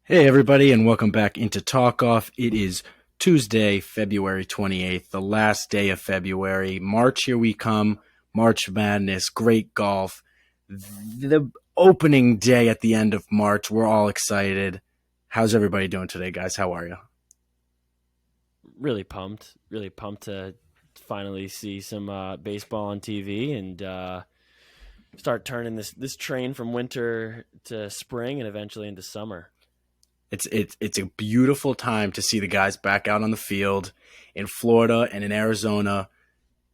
Hey, everybody, and welcome back into Talk Off. It is Tuesday, February 28th, the last day of February. March, here we come. March Madness, great golf. The opening day at the end of March. We're all excited. How's everybody doing today, guys? How are you? Really pumped to finally see some baseball on TV and start turning this train from winter to spring and eventually into summer. It's a beautiful time to see the guys back out on the field in Florida and in Arizona.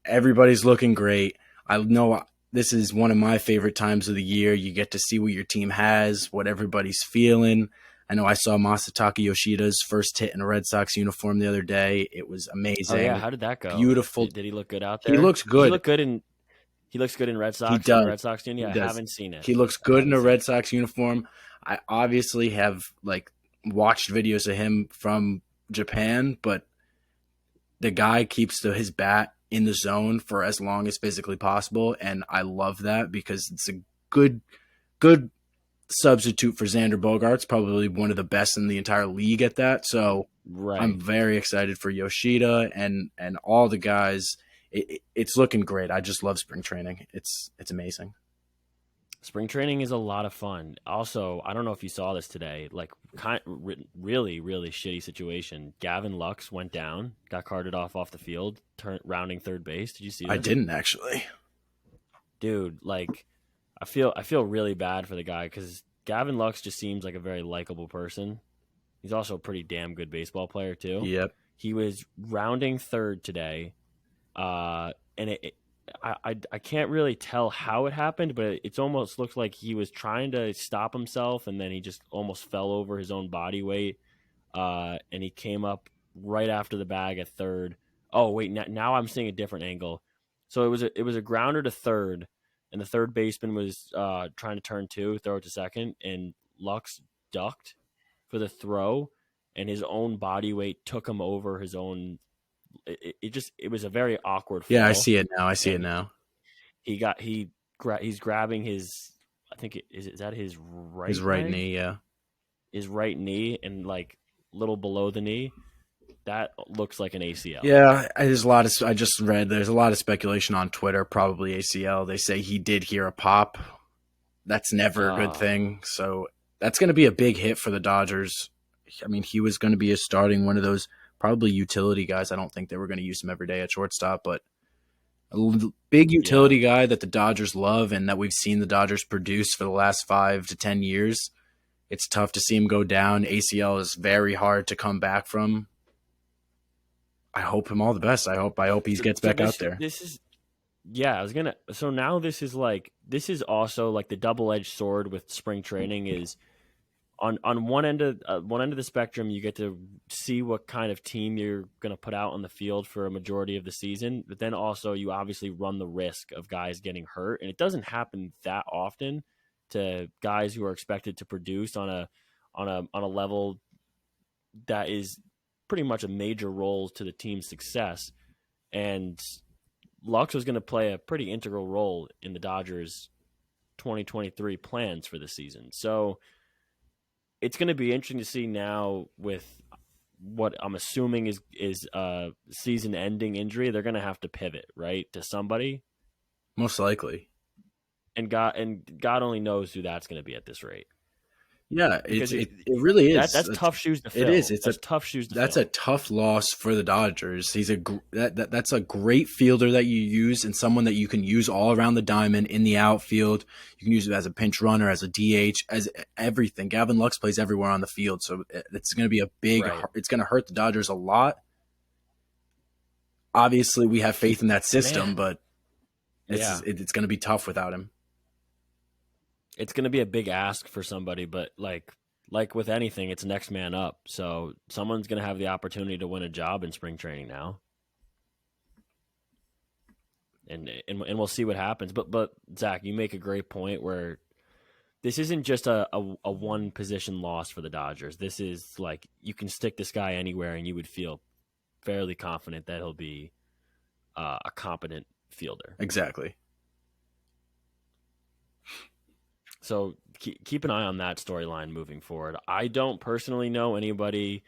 Everybody's looking great. I know this is one of my favorite times of the year. You get to see what your team has, what everybody's feeling. I know I saw Masataka Yoshida's first hit in a Red Sox uniform the other day. It was Oh yeah, amazing. how did that go? Beautiful. Did he look good out He there? looks Does he good. look good in He looks good in He the does. Red Sox uni? He I does. haven't seen it. He looks I good in haven't a seen Red it. Sox uniform. I obviously have watched videos of him from Japan, but the guy keeps his bat in the zone for as long as physically possible, and I love that because it's a good substitute for Xander Bogaerts, probably one of the best in the entire league at that. So I'm Right. very excited for Yoshida and all the guys. It's looking great. I just love spring training. It's amazing. Spring training is a lot of fun. Also, I don't know if you saw this today. Really shitty situation. Gavin Lux went down, got carted off the field, rounding third base. Did you see I this, didn't actually. dude? I feel really bad for the guy because Gavin Lux just seems like a very likable person. He's also a pretty damn good baseball player too. Yep. He was rounding third today, and I can't really tell how it happened, but it's almost looks like he was trying to stop himself, and then he just almost fell over his own body weight, and he came up right after the bag at third. Oh wait, now I'm seeing a different angle. So it was a grounder to third, and the third baseman was trying to throw it to second, and Lux ducked for the throw, and his own body weight took him over his own. It was a very awkward Yeah, I fall, see it now. I see it and now. he's grabbing his. I think is that his His right right leg, knee. Yeah. his right knee, and like little below the knee. That looks like an ACL. Yeah, there's a lot of. I just read there's a lot of speculation on Twitter, probably ACL. They say he did hear a pop. That's never a good Uh, thing. So that's going to be a big hit for the Dodgers. I mean, he was going to be a starting one of those probably utility guys. I don't think they were going to use him every day at shortstop, but big yeah, utility guy that the Dodgers love and that we've seen the Dodgers produce for the last 5 to 10 years. It's tough to see him go down. ACL is very hard to come back from. I hope him all the best. I hope he so, gets so back out this there. this is yeah. I was gonna. So now this is also like the double edged sword with spring training is on one end of the spectrum, you get to see what kind of team you're going to put out on the field for a majority of the season, but then also you obviously run the risk of guys getting hurt, and it doesn't happen that often to guys who are expected to produce on a level that is pretty much a major role to the team's success. And Lux was going to play a pretty integral role in the Dodgers' 2023 plans for the season. So it's going to be interesting to see now with what I'm assuming is a season-ending injury. They're going to have to pivot right to somebody, Most likely. and God only knows who that's going to be at this rate Yeah, because it really is. that's tough shoes to It is. fill. That's tough shoes to That's a fill. tough loss for the Dodgers. That's a great fielder that you use and someone that you can use all around the diamond in the outfield. You can use it as a pinch runner, as a DH, as everything. Gavin Lux plays everywhere on the field, so it's going to be a big. Right. It's going to hurt the Dodgers a lot. Obviously, we have faith in that system, Man, but yeah, it's going to be tough without him. it's going to be a big ask for somebody, but like with anything, it's next man up. So someone's going to have the opportunity to win a job in spring training now, and we'll see what happens. But Zach, you make a great point where this isn't just a one position loss for the Dodgers. This is like you can stick this guy anywhere, and you would feel fairly confident that he'll be a competent fielder. Exactly. So keep an eye on that storyline moving forward. I don't personally know anybody.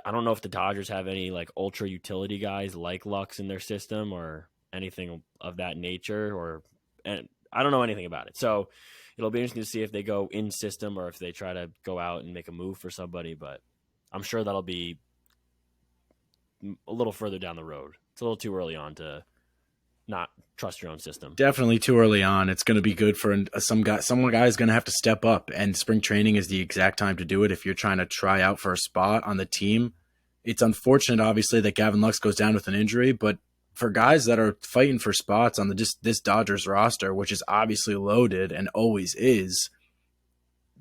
I don't know if the Dodgers have any like ultra utility guys like Lux in their system or anything of that nature, and I don't know anything about it. So it'll be interesting to see if they go in system or if they try to go out and make a move for somebody. But I'm sure that'll be a little further down the road. It's a little too early on to not trust your own system. Definitely too early on. It's going to be good for some guy. Some guy is going to have to step up, and spring training is the exact time to do it if you're trying to try out for a spot on the team. It's unfortunate, obviously, that Gavin Lux goes down with an injury, but for guys that are fighting for spots on this Dodgers roster, which is obviously loaded and always is,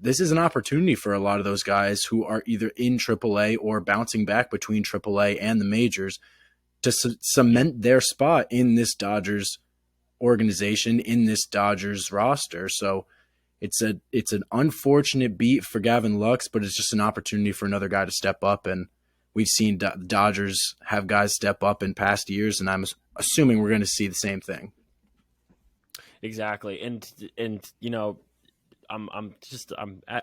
this is an opportunity for a lot of those guys who are either in AAA or bouncing back between AAA and the majors to cement their spot in this Dodgers organization, in this Dodgers roster. So it's an unfortunate beat for Gavin Lux, but it's just an opportunity for another guy to step up. And we've seen Dodgers have guys step up in past years, and I'm assuming we're going to see the same thing. Exactly, and you know, I'm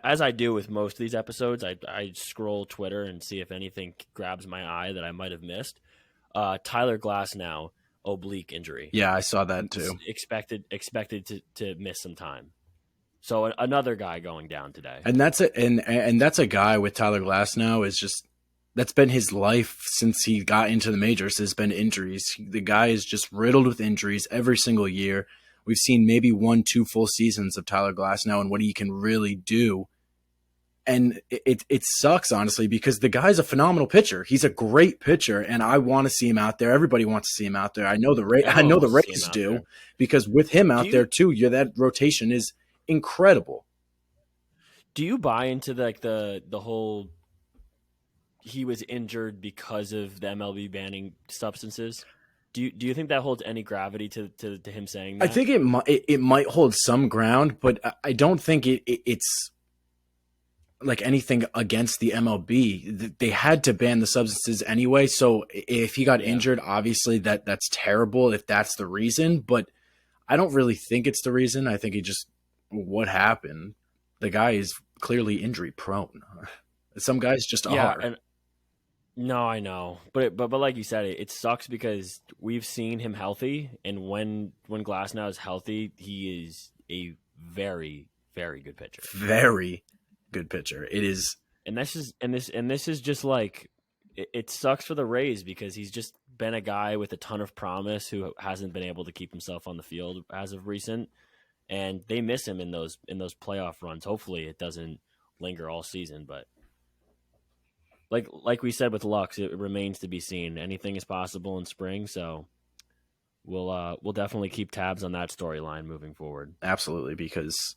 as I do with most of these episodes, I scroll Twitter and see if anything grabs my eye that I might have missed. Tyler Glasnow oblique injury. Yeah, I saw that too. Expected to miss some time. So another guy going down today. And that's that's a guy with Tyler Glasnow is just that's been his life since he got into the majors has been injuries. The guy is just riddled with injuries every single year. We've seen maybe 1-2 full seasons of Tyler Glasnow and what he can really do. And it sucks, honestly, because the guy's a phenomenal pitcher. He's a great pitcher, and I want to see him out there. Everybody wants to see him out there. I know the Rays do, because with him out there too, that rotation is incredible. Do you buy into the whole he was injured because of the MLB banning substances? Do you think that holds any gravity to him saying that? I think it might hold some ground, but I don't think it's like anything against the MLB. They had to ban the substances anyway. So if he got injured, obviously that's terrible if that's the reason, but I don't really think it's the reason. I think what happened. The guy is clearly injury prone. Some guys just are. And no, I know, but like you said, it sucks because we've seen him healthy, and when Glasnow is healthy, he is a very, very good pitcher. Very good pitcher. It is, and this is just like it sucks for the Rays because he's just been a guy with a ton of promise who hasn't been able to keep himself on the field as of recent, and they miss him in those playoff runs. Hopefully, it doesn't linger all season, but. Like we said with Lux, it remains to be seen. Anything is possible in spring, so we'll definitely keep tabs on that storyline moving forward. Absolutely, because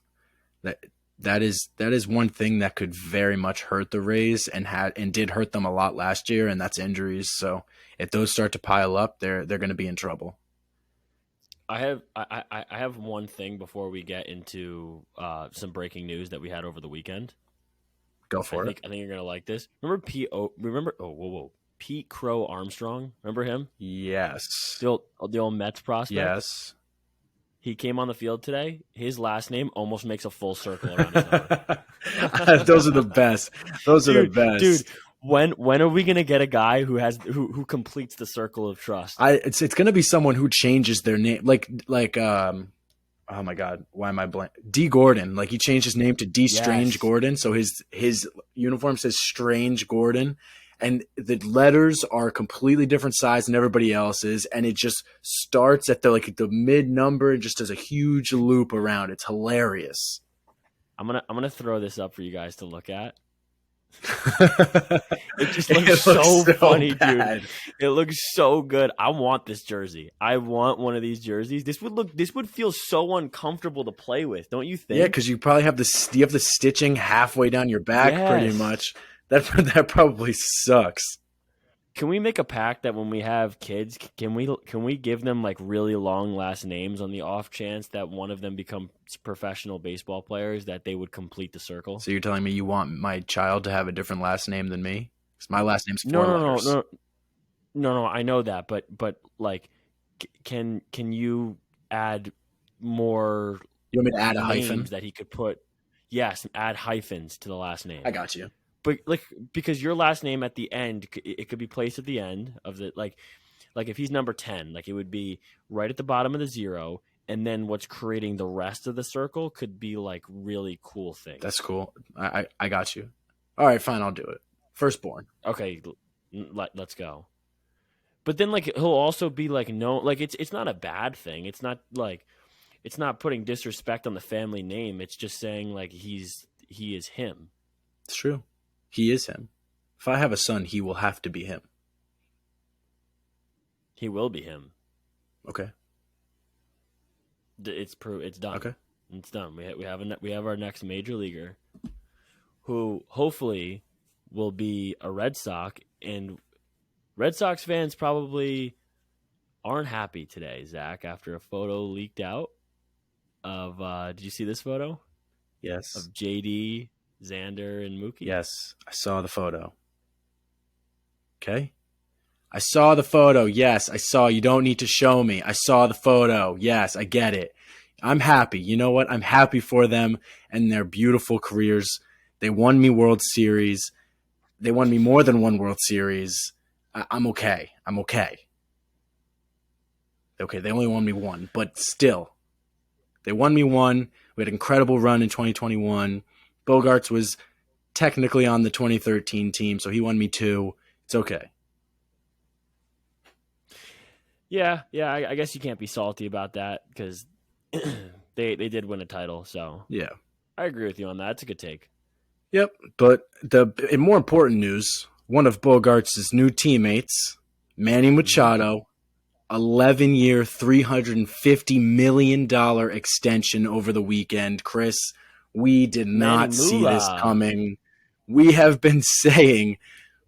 that is one thing that could very much hurt the Rays and did hurt them a lot last year, and that's injuries. So if those start to pile up, they're going to be in trouble. I have one thing before we get into some breaking news that we had over the weekend. Go for it. I think you're gonna like this. Remember Pete Crow Armstrong? Remember him? Yes. The old Mets prospect. Yes. He came on the field today. His last name almost makes a full circle around his name. Those are the best. Those are the best, dude. When are we gonna get a guy who completes the circle of trust? It's gonna be someone who changes their name, like oh my God, why am I blank? D. Gordon, like he changed his name to D. Strange Gordon, so his uniform says Strange Gordon, and the letters are a completely different size than everybody else's, and it just starts at the mid number and just does a huge loop around. It's hilarious. I'm gonna throw this up for you guys to look at. It just looks so funny, bad. Dude. It looks so good. I want this jersey. I want one of these jerseys. This would feel so uncomfortable to play with, don't you think? Yeah, because you probably have the stitching halfway down your back, pretty much. That probably sucks. Can we make a pact that when we have kids, can we give them like really long last names on the off chance that one of them becomes professional baseball players, that they would complete the circle? So you're telling me you want my child to have a different last name than me? Because my last name's 4 letters. No. I know that, but like, can you add more? You want me to add a hyphen that he could put? Yes, add hyphens to the last I name. got you. But like because your last name at the end, it could be placed at the end of the like if he's number 10, like it would be right at the bottom of the zero, and then what's creating the rest of the circle could be like really cool That's things. cool. I got you. All right, fine. I'll do it. Firstborn. Okay, let's go. But then like he'll also be like no, like it's not a bad thing. It's not like it's not putting disrespect on the family name. It's just saying like he is him. It's true. He is him. If I have a son, he will have to be him. He will be him. Okay. It's done. Okay. It's done. We have our next major leaguer, who hopefully will be a Red Sox, and Red Sox fans probably aren't happy today, Zach, after a photo leaked out of did you see this photo Yes. of JD, Xander, and Mookie? Yes. I saw the photo. Okay. I saw the photo. Yes, I saw. You don't need to show me. I saw the photo. Yes, I get it. I'm happy. You know what? I'm happy for them and their beautiful careers. They won me World Series. They won me more than one World Series. I'm okay. I'm okay. Okay, they only won me one, but still, they won me one. We had an incredible run in 2021. Bogarts was technically on the 2013 team, so he won me two. It's okay. Yeah, yeah. I guess you can't be salty about that because they did win a title. So Yeah. I agree with you on that. It's a good take. Yep. But in more important news, one of Bogarts' new teammates, Manny Mm-hmm. Machado, 11-year, $350 million extension over the weekend. Chris, we did Manny not see this Moolah. coming. We have been saying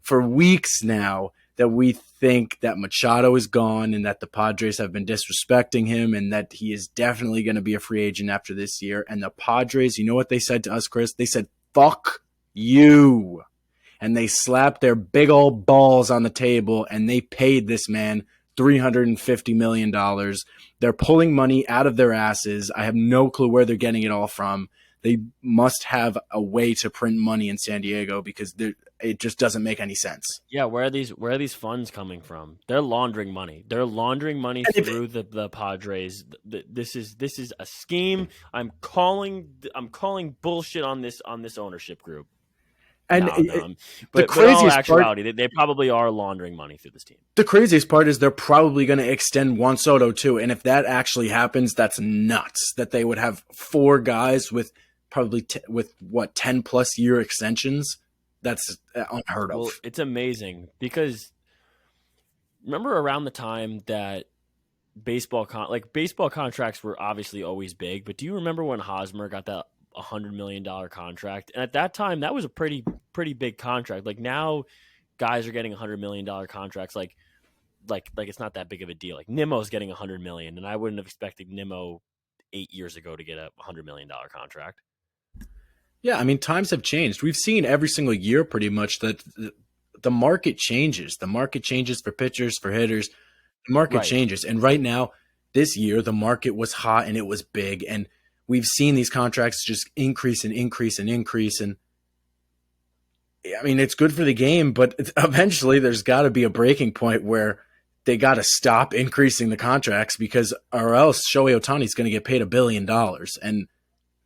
for weeks now that we think that Machado is gone and that the Padres have been disrespecting him and that he is definitely going to be a free agent after this year. And the Padres, you know what they said to us, Chris? They said, fuck you. And they slapped their big old balls on the table and they paid this man $350 million. They're pulling money out of their asses. I have no clue where they're getting it all from. They must have a way to print money in San Diego because it just doesn't make any sense. Yeah, where are these funds coming from? They're laundering money. They're laundering money And if through the Padres. This is a scheme. I'm calling bullshit on this ownership group. and No, no. the But in all craziest part, actuality, they probably are laundering money through this team. the craziest part is they're probably going to extend Juan Soto too. And if that actually happens, that's nuts. That they would have four guys with probably with what 10+ year extensions. That's unheard of. Well, it's amazing because remember around the time that baseball contracts were obviously always big, but do you remember when Hosmer got that $100 million contract? And at that time, that was a pretty big contract. Like now, guys are getting $100 million contracts. Like it's not that big of a deal. Like Nimmo's getting $100 million, and I wouldn't have expected Nimmo 8 years ago to get a $100 million contract. Yeah, I mean times have changed. We've seen every single year pretty much that the market changes. The market changes for pitchers, for hitters. The market Right. changes. And right now, this year, the market was hot and it was big. And we've seen these contracts just increase and increase and increase. And I mean, it's good for the game, but eventually there's got to be a breaking point where they got to stop increasing the contracts because, or else Shohei Ohtani is going to get paid $1 billion. And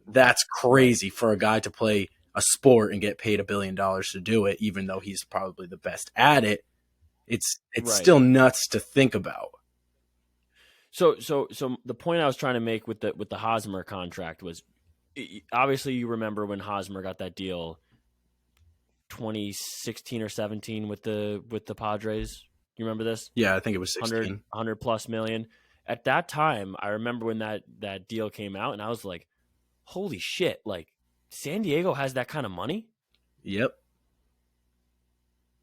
that's Right. crazy for a guy to play a sport and get paid $1 billion to do it, even though he's probably the best at it. It's Right. still nuts to think about. So the point I was trying to make with the Hosmer contract was obviously you remember when Hosmer got that deal 2016 or 17 with the Padres. You remember this? Yeah, I think it was 100 16. 100 plus million. At that time, I remember when that deal came out and I was like, "Holy shit, like San Diego has that kind of money?" Yep.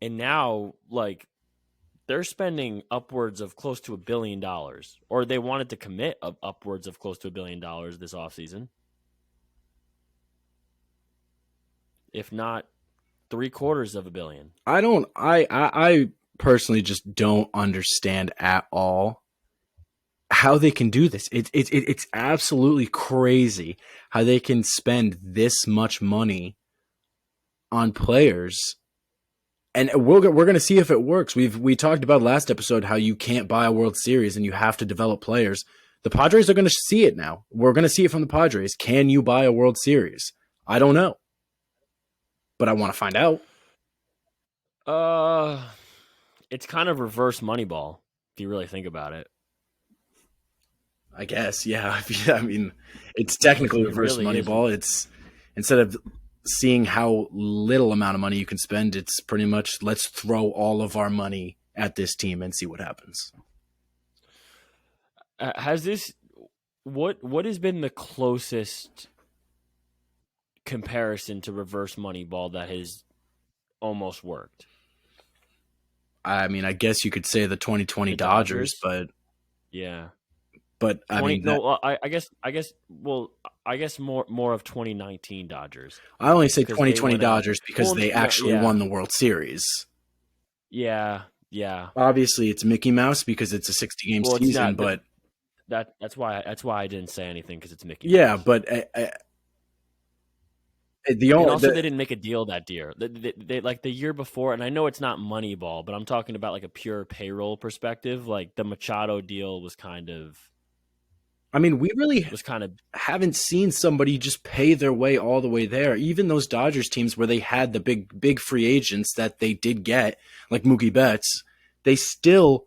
And now like they're spending upwards of close to $1 billion, or they wanted to commit upwards of close to $1 billion this offseason, if not three-quarters of a billion. I don't I personally just don't understand at all how they can do this. It's absolutely crazy how they can spend this much money on players, and we're going to see if it works. We talked about last episode how you can't buy a World Series and you have to develop players. The Padres are going to see it now. We're going to see it from the Padres. Can you buy a World Series? I don't know, but I want to find out. Uh, it's kind of reverse Moneyball if you really think about it. I guess, yeah. I mean, it's technically It reverse really is. Moneyball. It's instead of seeing how little amount of money you can spend, it's pretty much let's throw all of our money at this team and see what happens. Has this what has been the closest comparison to reverse Moneyball that has almost worked? I mean, I guess you could say the 2020 The Dodgers, Dodgers? but Yeah. I 20 mean, that, no, I guess more of 2019 Dodgers I only say because they 2020 went out. Dodgers because Well, they actually yeah. won the World Series. Yeah. Yeah. Obviously, it's Mickey Mouse because it's a 60-game Well, it's season, not but that's why I didn't say anything because it's Mickey yeah, Mouse. but the And only also, they didn't make a deal that year. They like the year before, and I know it's not Moneyball, but I'm talking about like a pure payroll perspective. Like the Machado deal I mean, we really was kind of haven't seen somebody just pay their way all the way there. Even those Dodgers teams where they had the big free agents that they did get, like Mookie Betts, they still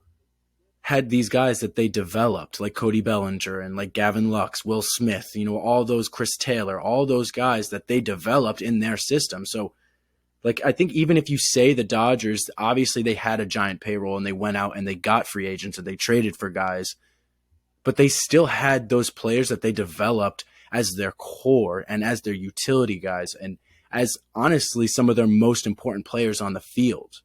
had these guys that they developed, like Cody Bellinger and like Gavin Lux, Will Smith, all those Chris Taylor, all those guys that they developed in their system. So, like, I think even if you say the Dodgers, obviously they had a giant payroll and they went out and they got free agents and they traded for guys, but they still had those players that they developed as their core and as their utility guys and as honestly some of their most important players on the field.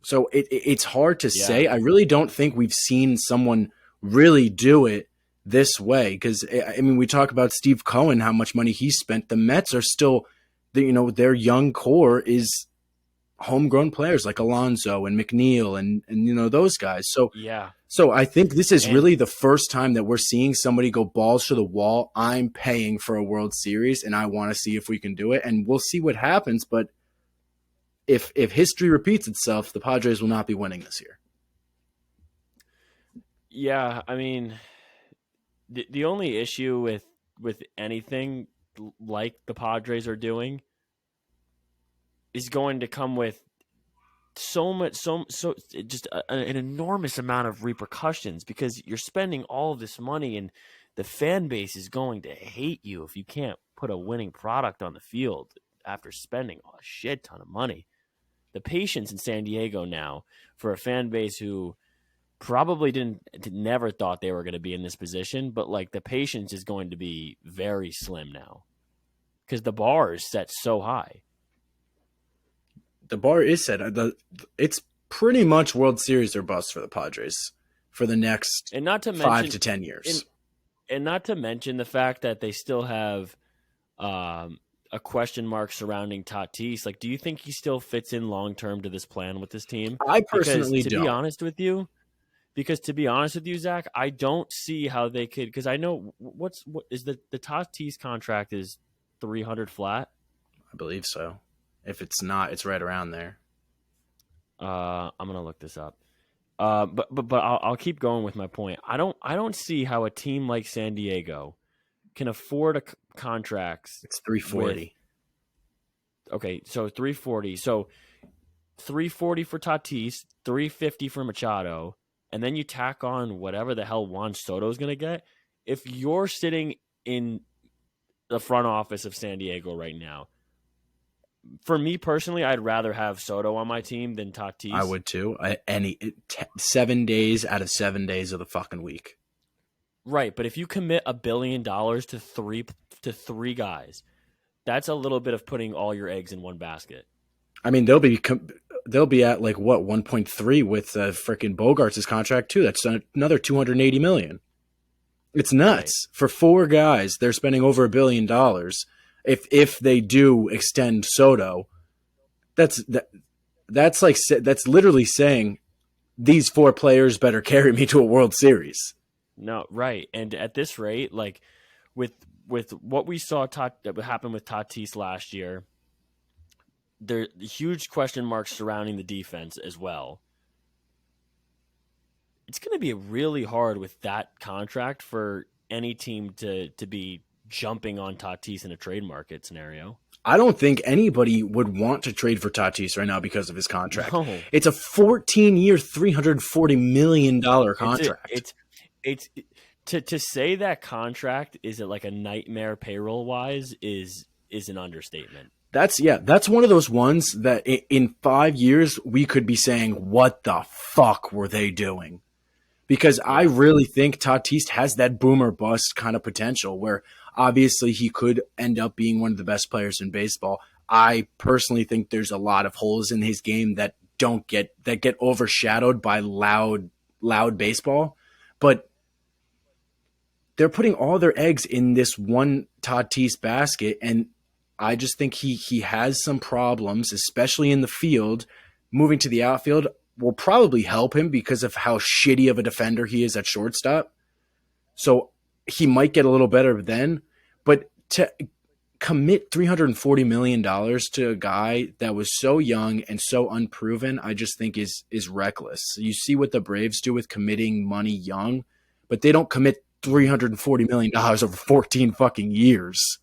So it's hard to yeah. say. I really don't think we've seen someone really do it this way because, I mean, we talk about Steve Cohen, how much money he spent. The Mets are still, their young core is homegrown players like Alonso and McNeil and those guys. Yeah. So I think this is And really the first time that we're seeing somebody go balls to the wall. I'm paying for a World Series, and I want to see if we can do it, and we'll see what happens. But if history repeats itself, the Padres will not be winning this year. yeah, I mean, the only issue with anything like the Padres are doing is going to come with so just an enormous amount of repercussions because you're spending all of this money and the fan base is going to hate you if you can't put a winning product on the field after spending a shit ton of money. The patience in San Diego now for a fan base who probably never thought they were going to be in this position, but like the patience is going to be very slim now because the bar is set so high. The bar is set. It's pretty much World Series or bust for the Padres for the next And not to 5 mention to 10 years. and not to mention the fact that they still have a question mark surrounding Tatis. Like, do you think he still fits in long term to this plan with this team? I Because personally to don't. be honest with you, Zach, I don't see how they could. Because I know what is the Tatis contract is 300 flat. I believe so. If it's not, it's right around there. I'm gonna look this up. But I'll keep going with my point. I don't see how a team like San Diego can afford contracts. It's 340. Okay, so 340. So 340 for Tatis, 350 for Machado, and then you tack on whatever the hell Juan Soto is going to get. If you're sitting in the front office of San Diego right now, for me personally, I'd rather have Soto on my team than Tatis. I would too. 7 days out of 7 days of the fucking week. Right, but if you commit $1 billion to three guys, that's a little bit of putting all your eggs in one basket. I mean, they'll be at like what 1.3 with freaking Bogarts' contract too. That's another 280 million. It's nuts for 4 guys. They're spending over $1 billion. If they do extend Soto, that's literally saying these 4 players better carry me to a World Series. No, right. And at this rate, like with what we saw happen with Tatis last year, there huge question marks surrounding the defense as well. It's going to be really hard with that contract for any team to be jumping on Tatis in a trade market scenario. I don't think anybody would want to trade for Tatis right now because of his contract. No, It's a 14-year, $340 million contract. it's to say that contract is it like a nightmare payroll wise is an understatement. That's one of those ones that in 5 years we could be saying, what the fuck were they doing? Because I Yeah. really think Tatis has that boomer bust kind of potential where obviously he could end up being one of the best players in baseball. I personally think there's a lot of holes in his game that get overshadowed by loud baseball, but they're putting all their eggs in this one Tatis basket, and I just think he has some problems, especially in the field. Moving to the outfield will probably help him because of how shitty of a defender he is at shortstop. So he might get a little better then. But to commit $340 million to a guy that was so young and so unproven, I just think is reckless. You see what the Braves do with committing money young, but they don't commit $340 million over 14 fucking years.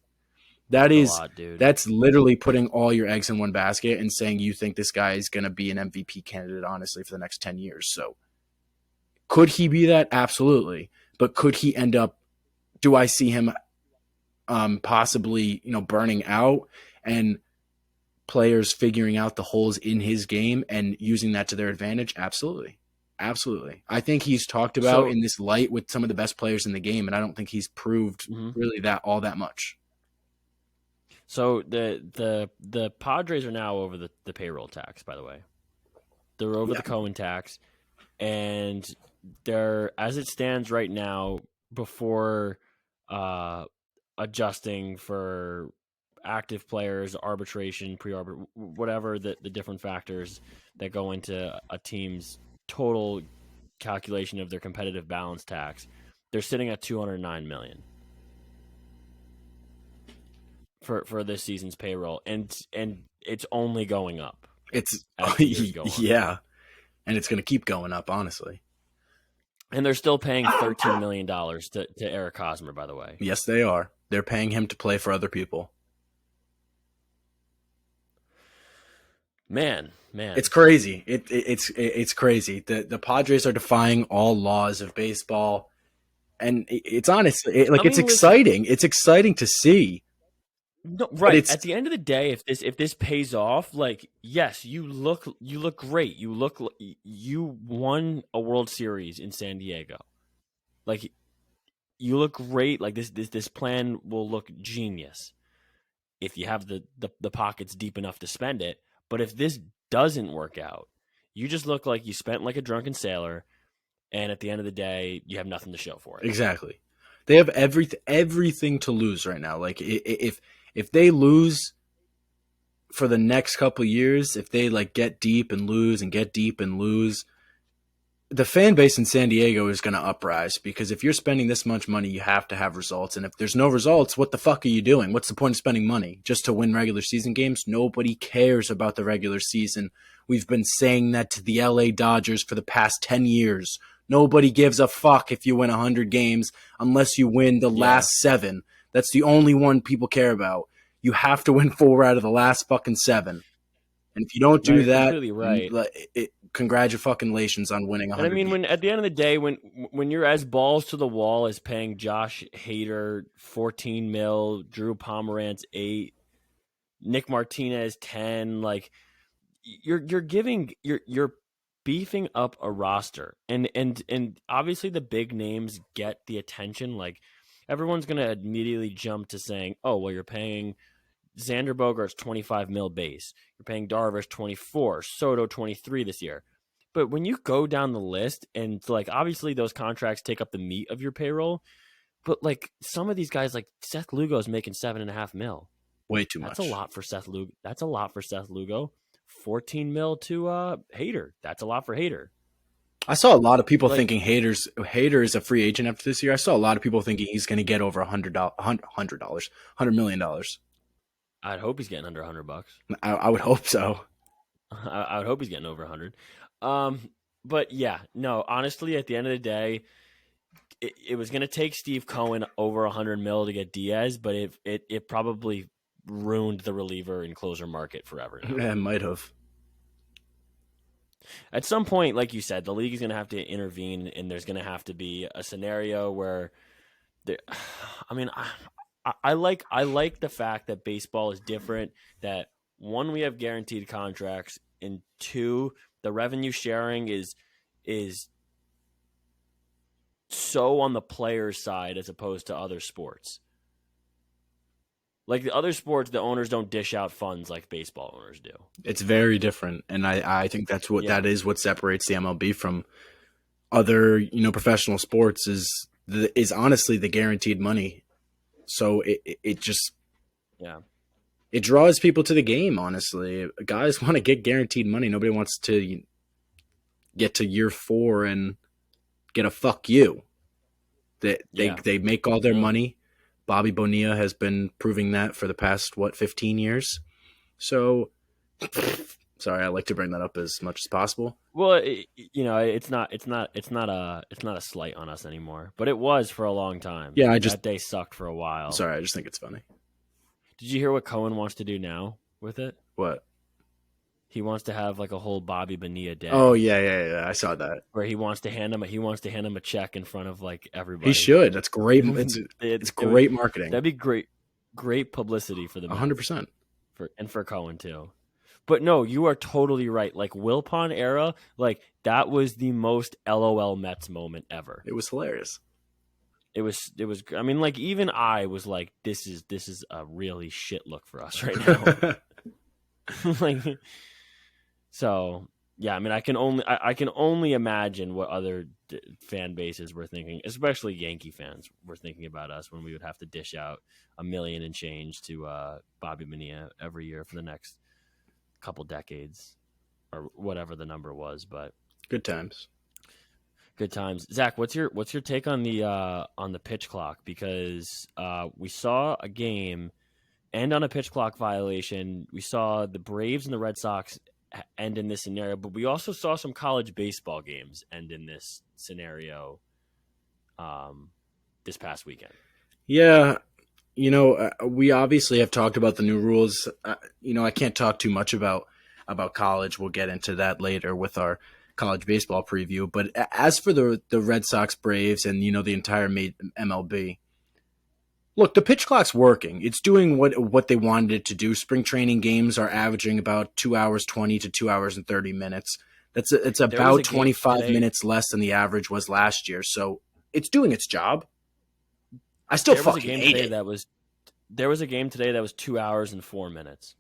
That It's a is lot, dude. that's literally putting all your eggs in one basket and saying you think this guy is going to be an MVP candidate honestly for the next 10 years. So, could he be that? Absolutely. But could he end up do I see him possibly, burning out and players figuring out the holes in his game and using that to their advantage? Absolutely. Absolutely. I think he's talked about So, in this light with some of the best players in the game, and I don't think he's proved mhm. really that all that much. So the Padres are now over the payroll tax, by the way. They're over Yeah. the Cohen tax, and they're as it stands right now before uh, adjusting for active players, arbitration, pre-arbit, whatever the different factors that go into a team's total calculation of their competitive balance tax. They're sitting at 209 million for this season's payroll, and it's only going up It's as the years go on. yeah, and it's going to keep going up honestly. And they're still paying $13 million to Eric Hosmer, by the way. Yes, they are. They're paying him to play for other people. Man. It's crazy. It's crazy. The Padres are defying all laws of baseball, and it's honestly I it's mean, listen, exciting. It's exciting to see, no, but right. At the end of the day, if this pays off, like yes, you look great. You won a World Series in San Diego. Like you look great. Like this plan will look genius if you have the pockets deep enough to spend it. But if this doesn't work out, you just look like you spent like a drunken sailor, and at the end of the day, you have nothing to show for it. exactly. They have everything to lose right now. Like if they lose for the next couple of years, if they like get deep and lose and get deep and lose, the fan base in San Diego is going to uprise because if you're spending this much money, you have to have results. And if there's no results, what the fuck are you doing? What's the point of spending money just to win regular season games? Nobody cares about the regular season. We've been saying that to the LA Dodgers for the past 10 years. Nobody gives a fuck if you win 100 games unless you win the Yeah, last 7. That's the only one people care about. You have to win 4 out of the last fucking 7. And if you don't no, do you're that, completely right. congratulations on winning And I 100 mean, when at games. the end of the day, when you're as balls to the wall as paying Josh Hader 14 mil, Drew Pomerantz 8, Nick Martinez 10, like you're beefing up a roster, and obviously the big names get the attention. Like everyone's gonna immediately jump to saying, oh well, you're paying Xander Bogaerts 25 mil base. You're paying Darvish 24, Soto 23 this year. But when you go down the list and like obviously those contracts take up the meat of your payroll, but like some of these guys like Seth Lugo is making 7.5 mil. Way too That's a much. lot for Seth Lugo. That's a lot for Seth Lugo. 14 mil to Hader. That's a lot for Hader. I saw a lot of people Like, thinking Hader is a free agent after this year. I saw a lot of people thinking he's going to get over $100, $100 million. I'd hope he's getting under $100. I would hope so. I would hope he's getting over 100. But yeah, no, honestly, at the end of the day, it was going to take Steve Cohen over 100 mil to get Diaz, but it probably ruined the reliever and closer market forever now. Yeah, might have. At some point, like you said, the league is going to have to intervene, and there's going to have to be a scenario where, there, I mean, I like the fact that baseball is different. That one, we have guaranteed contracts, and two, the revenue sharing is so on the player's side as opposed to other sports. Like the other sports, the owners don't dish out funds like baseball owners do. It's very different, and I think Yeah, that is what separates the MLB from other professional sports is honestly the guaranteed money. So it just yeah, it draws people to the game. Honestly, guys want to get guaranteed money. Nobody wants to get to year 4 and get a fuck you. yeah. They make all their No. money. Bobby Bonilla has been proving that for the past 15 years. So sorry, I like to bring that up as much as possible. Well, it's not a slight on us anymore, but it was for a long time. Yeah, That day sucked for a while. sorry, I just think it's funny. Did you hear what Cohen wants to do now with it? What? He wants to have like a whole Bobby Bonilla Oh day yeah. I saw that. where he wants to hand him a check in front of like He everybody. should. That's great. It's It would great marketing. that'd be great publicity for the Mets 100%. for Cohen too. But no, you are totally right. Like Wilpon era, like that was the most LOL Mets moment ever. It was hilarious. It was. I mean, like even I was like, this is a really shit look for us right now. Like, so yeah. I mean, I can only imagine what other fan bases were thinking, especially Yankee fans were thinking about us when we would have to dish out a million and change to Bobby Bonilla every year for the next couple decades or whatever the number was. But Good times. good times. Zach, what's your take on the pitch clock? Because we saw a game end on a pitch clock violation. We saw the Braves and the Red Sox end in this scenario, but we also saw some college baseball games end in this scenario this past weekend. Yeah, we obviously have talked about the new rules. I can't talk too much about college. We'll get into that later with our college baseball preview. But as for the Red Sox, Braves, and the entire MLB, look, the pitch clock's working. It's doing what they wanted it to do. Spring training games are averaging about 2 hours 20 to 2 hours and 30 minutes. It's There was a about game 25 today. minutes less than the average was last year. So it's doing its job. I still There was a fucking game hate today it. that was there was a game today that was 2 hours and 4 minutes.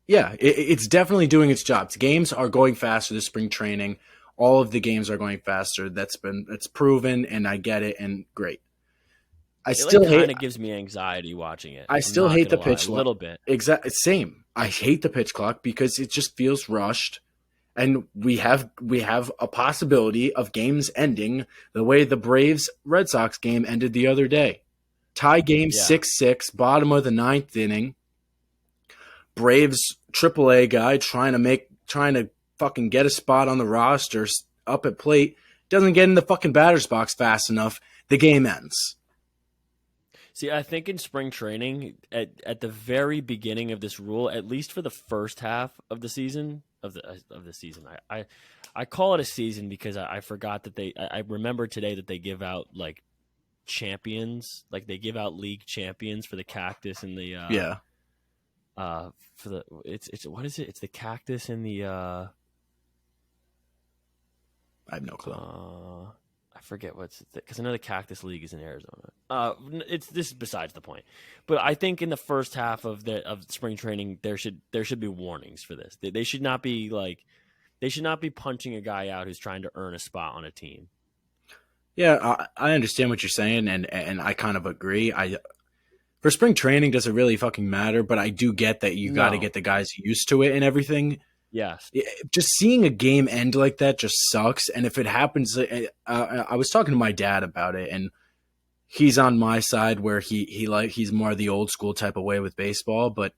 Yeah, it's definitely doing its job. Games are going faster this spring training. All of the games are going faster. It's proven, and I get it, and great. I It like still hate kind of gives me anxiety watching it. I I'm still not hate gonna the lie, a pitch clock. little bit. Same. I hate the pitch clock because it just feels rushed, and we have a possibility of games ending the way the Braves Red Sox game ended the other day. Tie game Yeah. 6-6, bottom of the ninth inning. Braves AAA guy trying to fucking get a spot on the roster up at plate, doesn't get in the fucking batter's box fast enough. The game ends. See, I think in spring training, at the very beginning of this rule, at least for the first half of the season of the season, I call it a season because I forgot that I remember today that they give out like champions, like they give out league champions for the cactus and the Yeah, for the it's what is it? It's the cactus and the I have no clue. I forget what's because I know the Cactus League is in Arizona. It's this is besides the point. But I think in the first half of spring training there should be warnings for this. They should not be punching a guy out who's trying to earn a spot on a team. Yeah, I understand what you're saying, and I kind of agree. For spring training, does it really fucking matter? But I do get that you got to No, get the guys used to it and everything. Yes. Just seeing a game end like that just sucks. And if it happens, I was talking to my dad about it, and he's on my side where he's more the old school type of way with baseball. But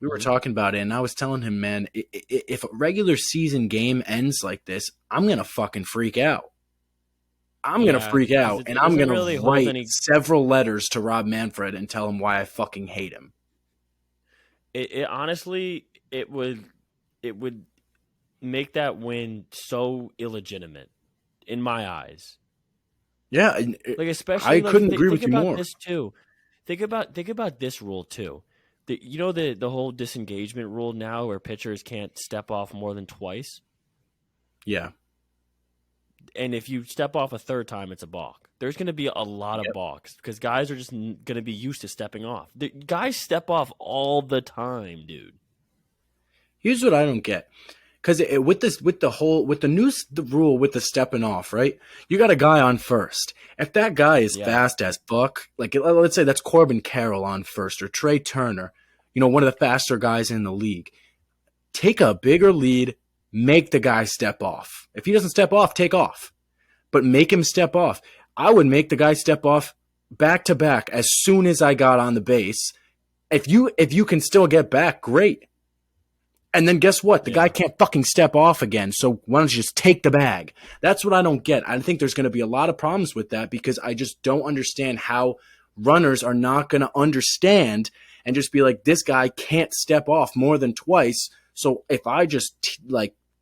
we were Hmm. talking about it, and I was telling him, man, if a regular season game ends like this, I'm gonna fucking freak out. I'm gonna Yeah, freak because out, and it I'm doesn't gonna really hold write any. several letters to Rob Manfred and tell him why I fucking hate him. It honestly, it would make that win so illegitimate in my eyes. Yeah, Like I especially like couldn't agree think with you about more. this too. Think about this rule too. The whole disengagement rule now where pitchers can't step off more than twice, Yeah. and if you step off a third time, it's a balk. There's going to be a lot of Yep. balks because guys are just going to be used to stepping off. The guys step off all the time, dude. Here's what I don't get. Because with this, with the new the rule with the stepping off, right? You got a guy on first. If that guy is Yeah, fast as fuck, like let's say that's Corbin Carroll on first or Trey Turner, one of the faster guys in the league. Take a bigger lead, make the guy step off. If he doesn't step off, take off, but make him step off. I would make the guy step off back to back as soon as I got on the base. If you can still get back, great. And then guess what? The guy yeah. can't fucking step off again. So why don't you just take the bag? That's what I don't get. I think there's going to be a lot of problems with that because I just don't understand how runners are not going to understand and just be like, this guy can't step off more than twice. So if I just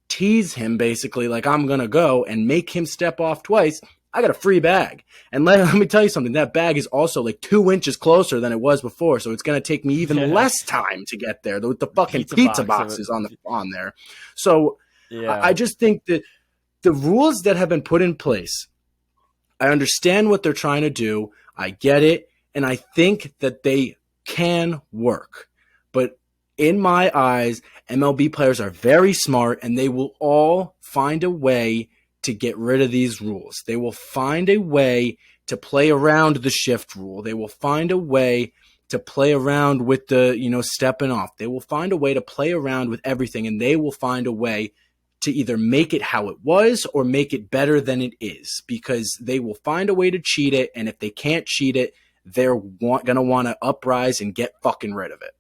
tease him basically, like I'm going to go and make him step off twice, I got a free bag. And let me tell you something, that bag is also like 2 inches closer than it was before. So it's going to take me even less time to get there with the fucking Pizza pizza box of it. boxes on there. So I Yeah. just think that the rules that have been put in place, I understand what they're trying to do. I get it. And I think that they can work. But in my eyes, MLB players are very smart and they will all find a way to get rid of these rules. They will find a way to play around the shift rule. They will find a way to play around with the, stepping off. They will find a way to play around with everything and they will find a way to either make it how it was or make it better than it is because they will find a way to cheat it. And if they can't cheat it, they're going to want to uprise and get fucking rid of it.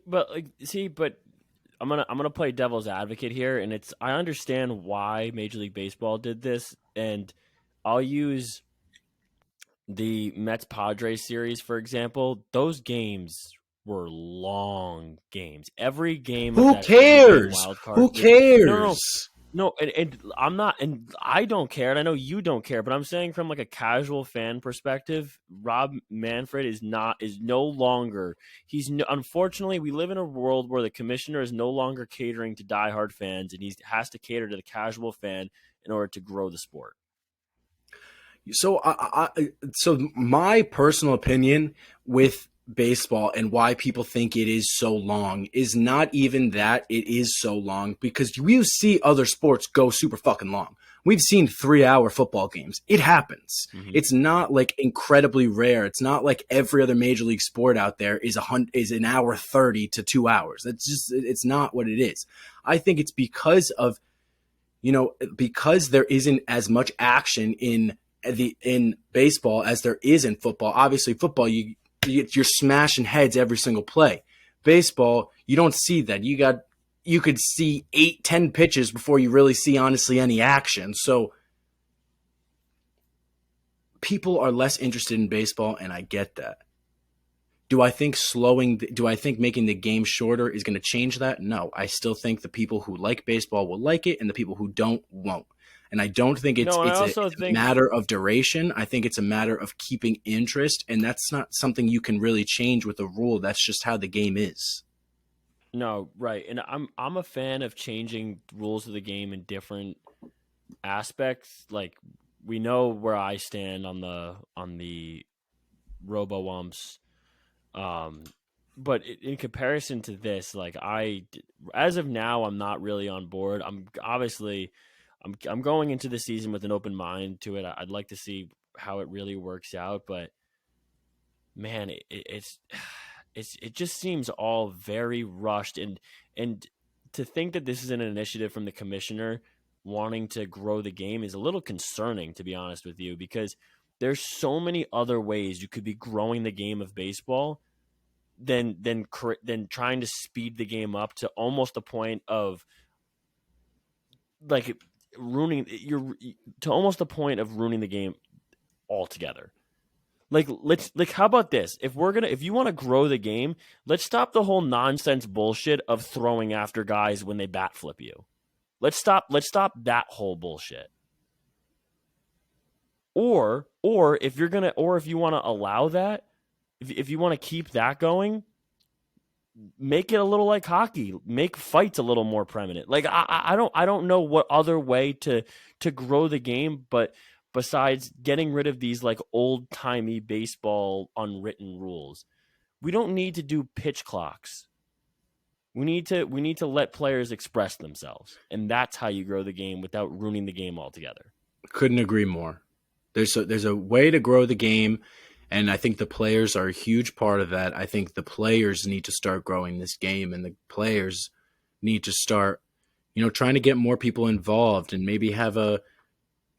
But like, see, but I'm gonna play devil's advocate here, and I understand why Major League Baseball did this, and I'll use the Mets Padres series for example. Those games were long games. Every game of Who that three game cares? wild Who card. No, no, cares? no, and I'm not, and I don't care, and I know you don't care, but I'm saying from like a casual fan perspective, Rob Manfred is no longer. Unfortunately, we live in a world where the commissioner is no longer catering to diehard fans, and he has to cater to the casual fan in order to grow the sport. So my personal opinion with baseball and why people think it is so long is not even that it is so long because we see other sports go super fucking long. We've seen 3-hour football games. It happens. Hmm. It's not like incredibly rare. It's not like every other major league sport out there is an hour 30 to 2 hours. It's not what it is. I think it's because of because there isn't as much action in baseball as there is in football. Obviously, football you're smashing heads every single play. Baseball, you don't see that. You could see 8, 10 pitches before you really see honestly any action. So people are less interested in baseball, and I get that. Do I think making the game shorter is going to change that? No. I still think the people who like baseball will like it and the people who don't won't. And I don't think No, and I also it's a think matter of duration. I think it's a matter of keeping interest, and that's not something you can really change with a rule. That's just how the game is. no, right, and I'm a fan of changing rules of the game in different aspects. Like we know where I stand on the RoboWumps. Um, but in comparison to this, like as of now, I'm not really on board. I'm obviously, I'm going into the season with an open mind to it. I'd like to see how it really works out, but man, it's it just seems all very rushed, and to think that this is an initiative from the commissioner wanting to grow the game is a little concerning, to be honest with you, because there's so many other ways you could be growing the game of baseball than trying to speed the game up to almost the point of like ruining you're to almost the point of ruining the game altogether. Like how about this? If you want to grow the game, let's stop the whole nonsense bullshit of throwing after guys when they bat flip you. Let's stop that whole bullshit. Or if you want to allow that, if you want to keep that going, make it a little like hockey. Make fights a little more prominent. Like I don't know what other way to grow the game, but besides getting rid of these like old timey baseball unwritten rules, we don't need to do pitch clocks. We need to let players express themselves, and that's how you grow the game without ruining the game altogether. Couldn't agree more. There's a way to grow the game, and I think the players are a huge part of that. I think the players need to start growing this game, and the players need to start, trying to get more people involved and maybe have a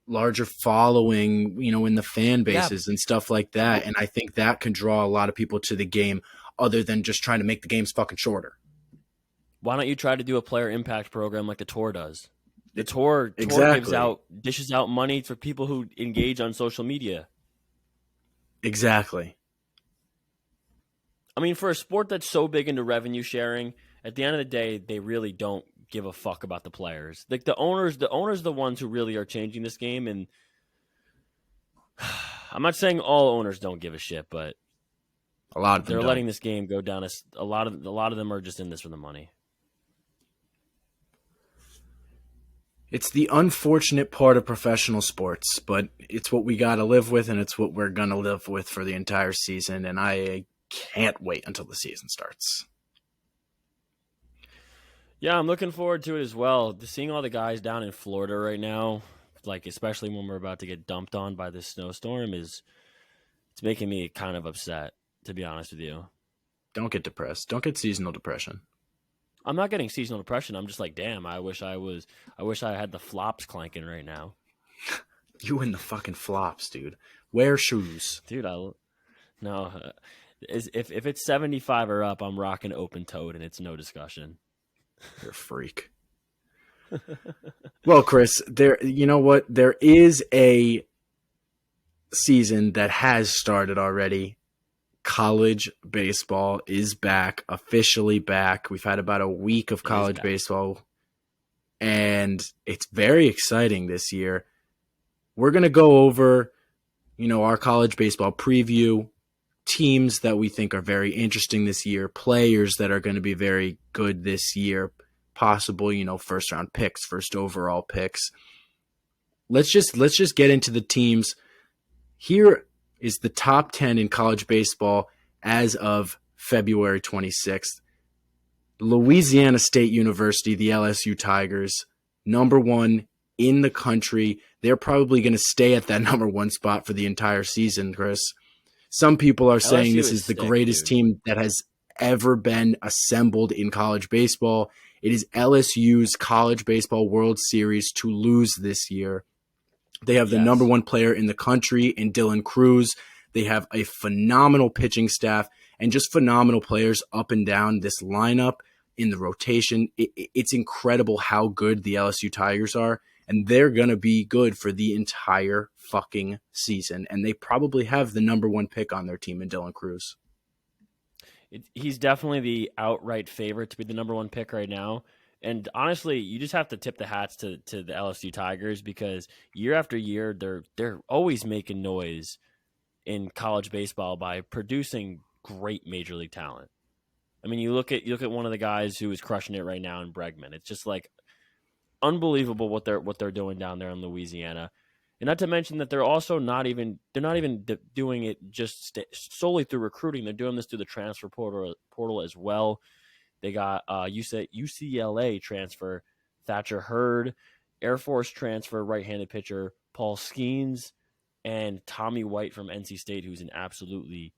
larger following, in the fan Yeah. bases and stuff like that. And I think that can draw a lot of people to the game other than just trying to make the games fucking shorter. Why don't you try to do a player impact program like the tour does? The tour Exactly. dishes out money for people who engage on social media. Exactly. I mean, for a sport that's so big into revenue sharing, at the end of the day, they really don't give a fuck about the players. Like the owners, are the ones who really are changing this game. And I'm not saying all owners don't give a shit, but A lot of them they're don't. letting this game go down. A lot of them are just in this for the money. It's the unfortunate part of professional sports, but it's what we got to live with, and it's what we're going to live with for the entire season. And I can't wait until the season starts. Yeah, I'm looking forward to it as well. Seeing all the guys down in Florida right now, like especially when we're about to get dumped on by this snowstorm, it's making me kind of upset, to be honest with you. Don't get depressed. Don't get seasonal depression. I'm not getting seasonal depression. I'm just like, damn, I wish I had the flops clanking right now. You and the fucking flops, dude. Wear shoes. Dude, no, if it's 75 or up, I'm rocking open toed and it's no discussion. You're a freak. Well, Chris, you know what? There is a season that has started already. College baseball is back, officially back. We've had about a week of It is college back. baseball, and it's very exciting this year. We're going to go over, our college baseball preview, teams that we think are very interesting this year, players that are going to be very good this year, possible, first round picks, first overall picks. Let's just get into the teams. Here is the top 10 in college baseball as of February 26th. Louisiana State University, the LSU Tigers, number one in the country. They're probably going to stay at that number one spot for the entire season, Chris. Some people are saying LSU this is is the sick, greatest dude. team that has ever been assembled in college baseball. It is LSU's College Baseball World Series to lose this year. They have the number Yes. one player in the country in Dylan Cruz. They have a phenomenal pitching staff and just phenomenal players up and down this lineup in the rotation. It's incredible how good the LSU Tigers are, and they're going to be good for the entire fucking season. And they probably have the number one pick on their team in Dylan Cruz. He's definitely the outright favorite to be the number one pick right now. And honestly, you just have to tip the hats to the LSU Tigers because year after year they're always making noise in college baseball by producing great major league talent. I mean, you look at one of the guys who is crushing it right now in Bregman. It's just like unbelievable what they're doing down there in Louisiana. And not to mention that they're not even doing it just solely through recruiting. They're doing this through the transfer portal as well. They got UCLA transfer Thatcher Hurd, Air Force transfer right-handed pitcher Paul Skeens, and Tommy White from NC State, who's an absolutely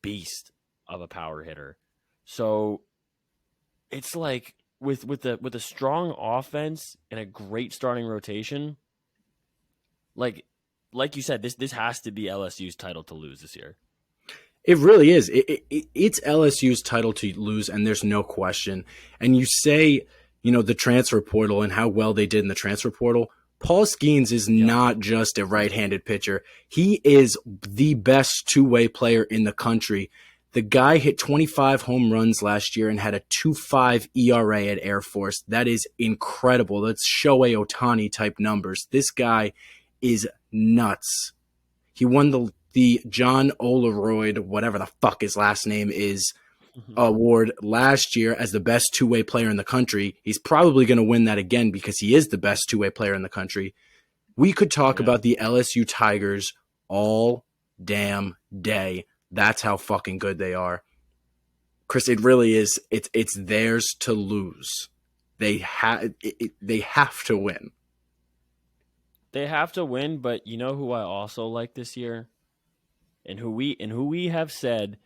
beast of a power hitter. So it's like with a strong offense and a great starting rotation, like you said, this has to be LSU's title to lose this year. It really is. It's LSU's title to lose, and there's no question. And you say, the transfer portal and how well they did in the transfer portal. Paul Skeens is Yep. not just a right-handed pitcher. He is the best two-way player in the country. The guy hit 25 home runs last year and had a 2.5 ERA at Air Force. That is incredible. That's Shohei Ohtani type numbers. This guy is nuts. He won the John Olaroyd, whatever the fuck his last name is, award last year as the best two-way player in the country. He's probably going to win that again because he is the best two-way player in the country. We could talk about the LSU Tigers all damn day. That's how fucking good they are. Chris, it really is. It's theirs to lose. They have to win. They have to win, but you know who I also like this year? And who we have said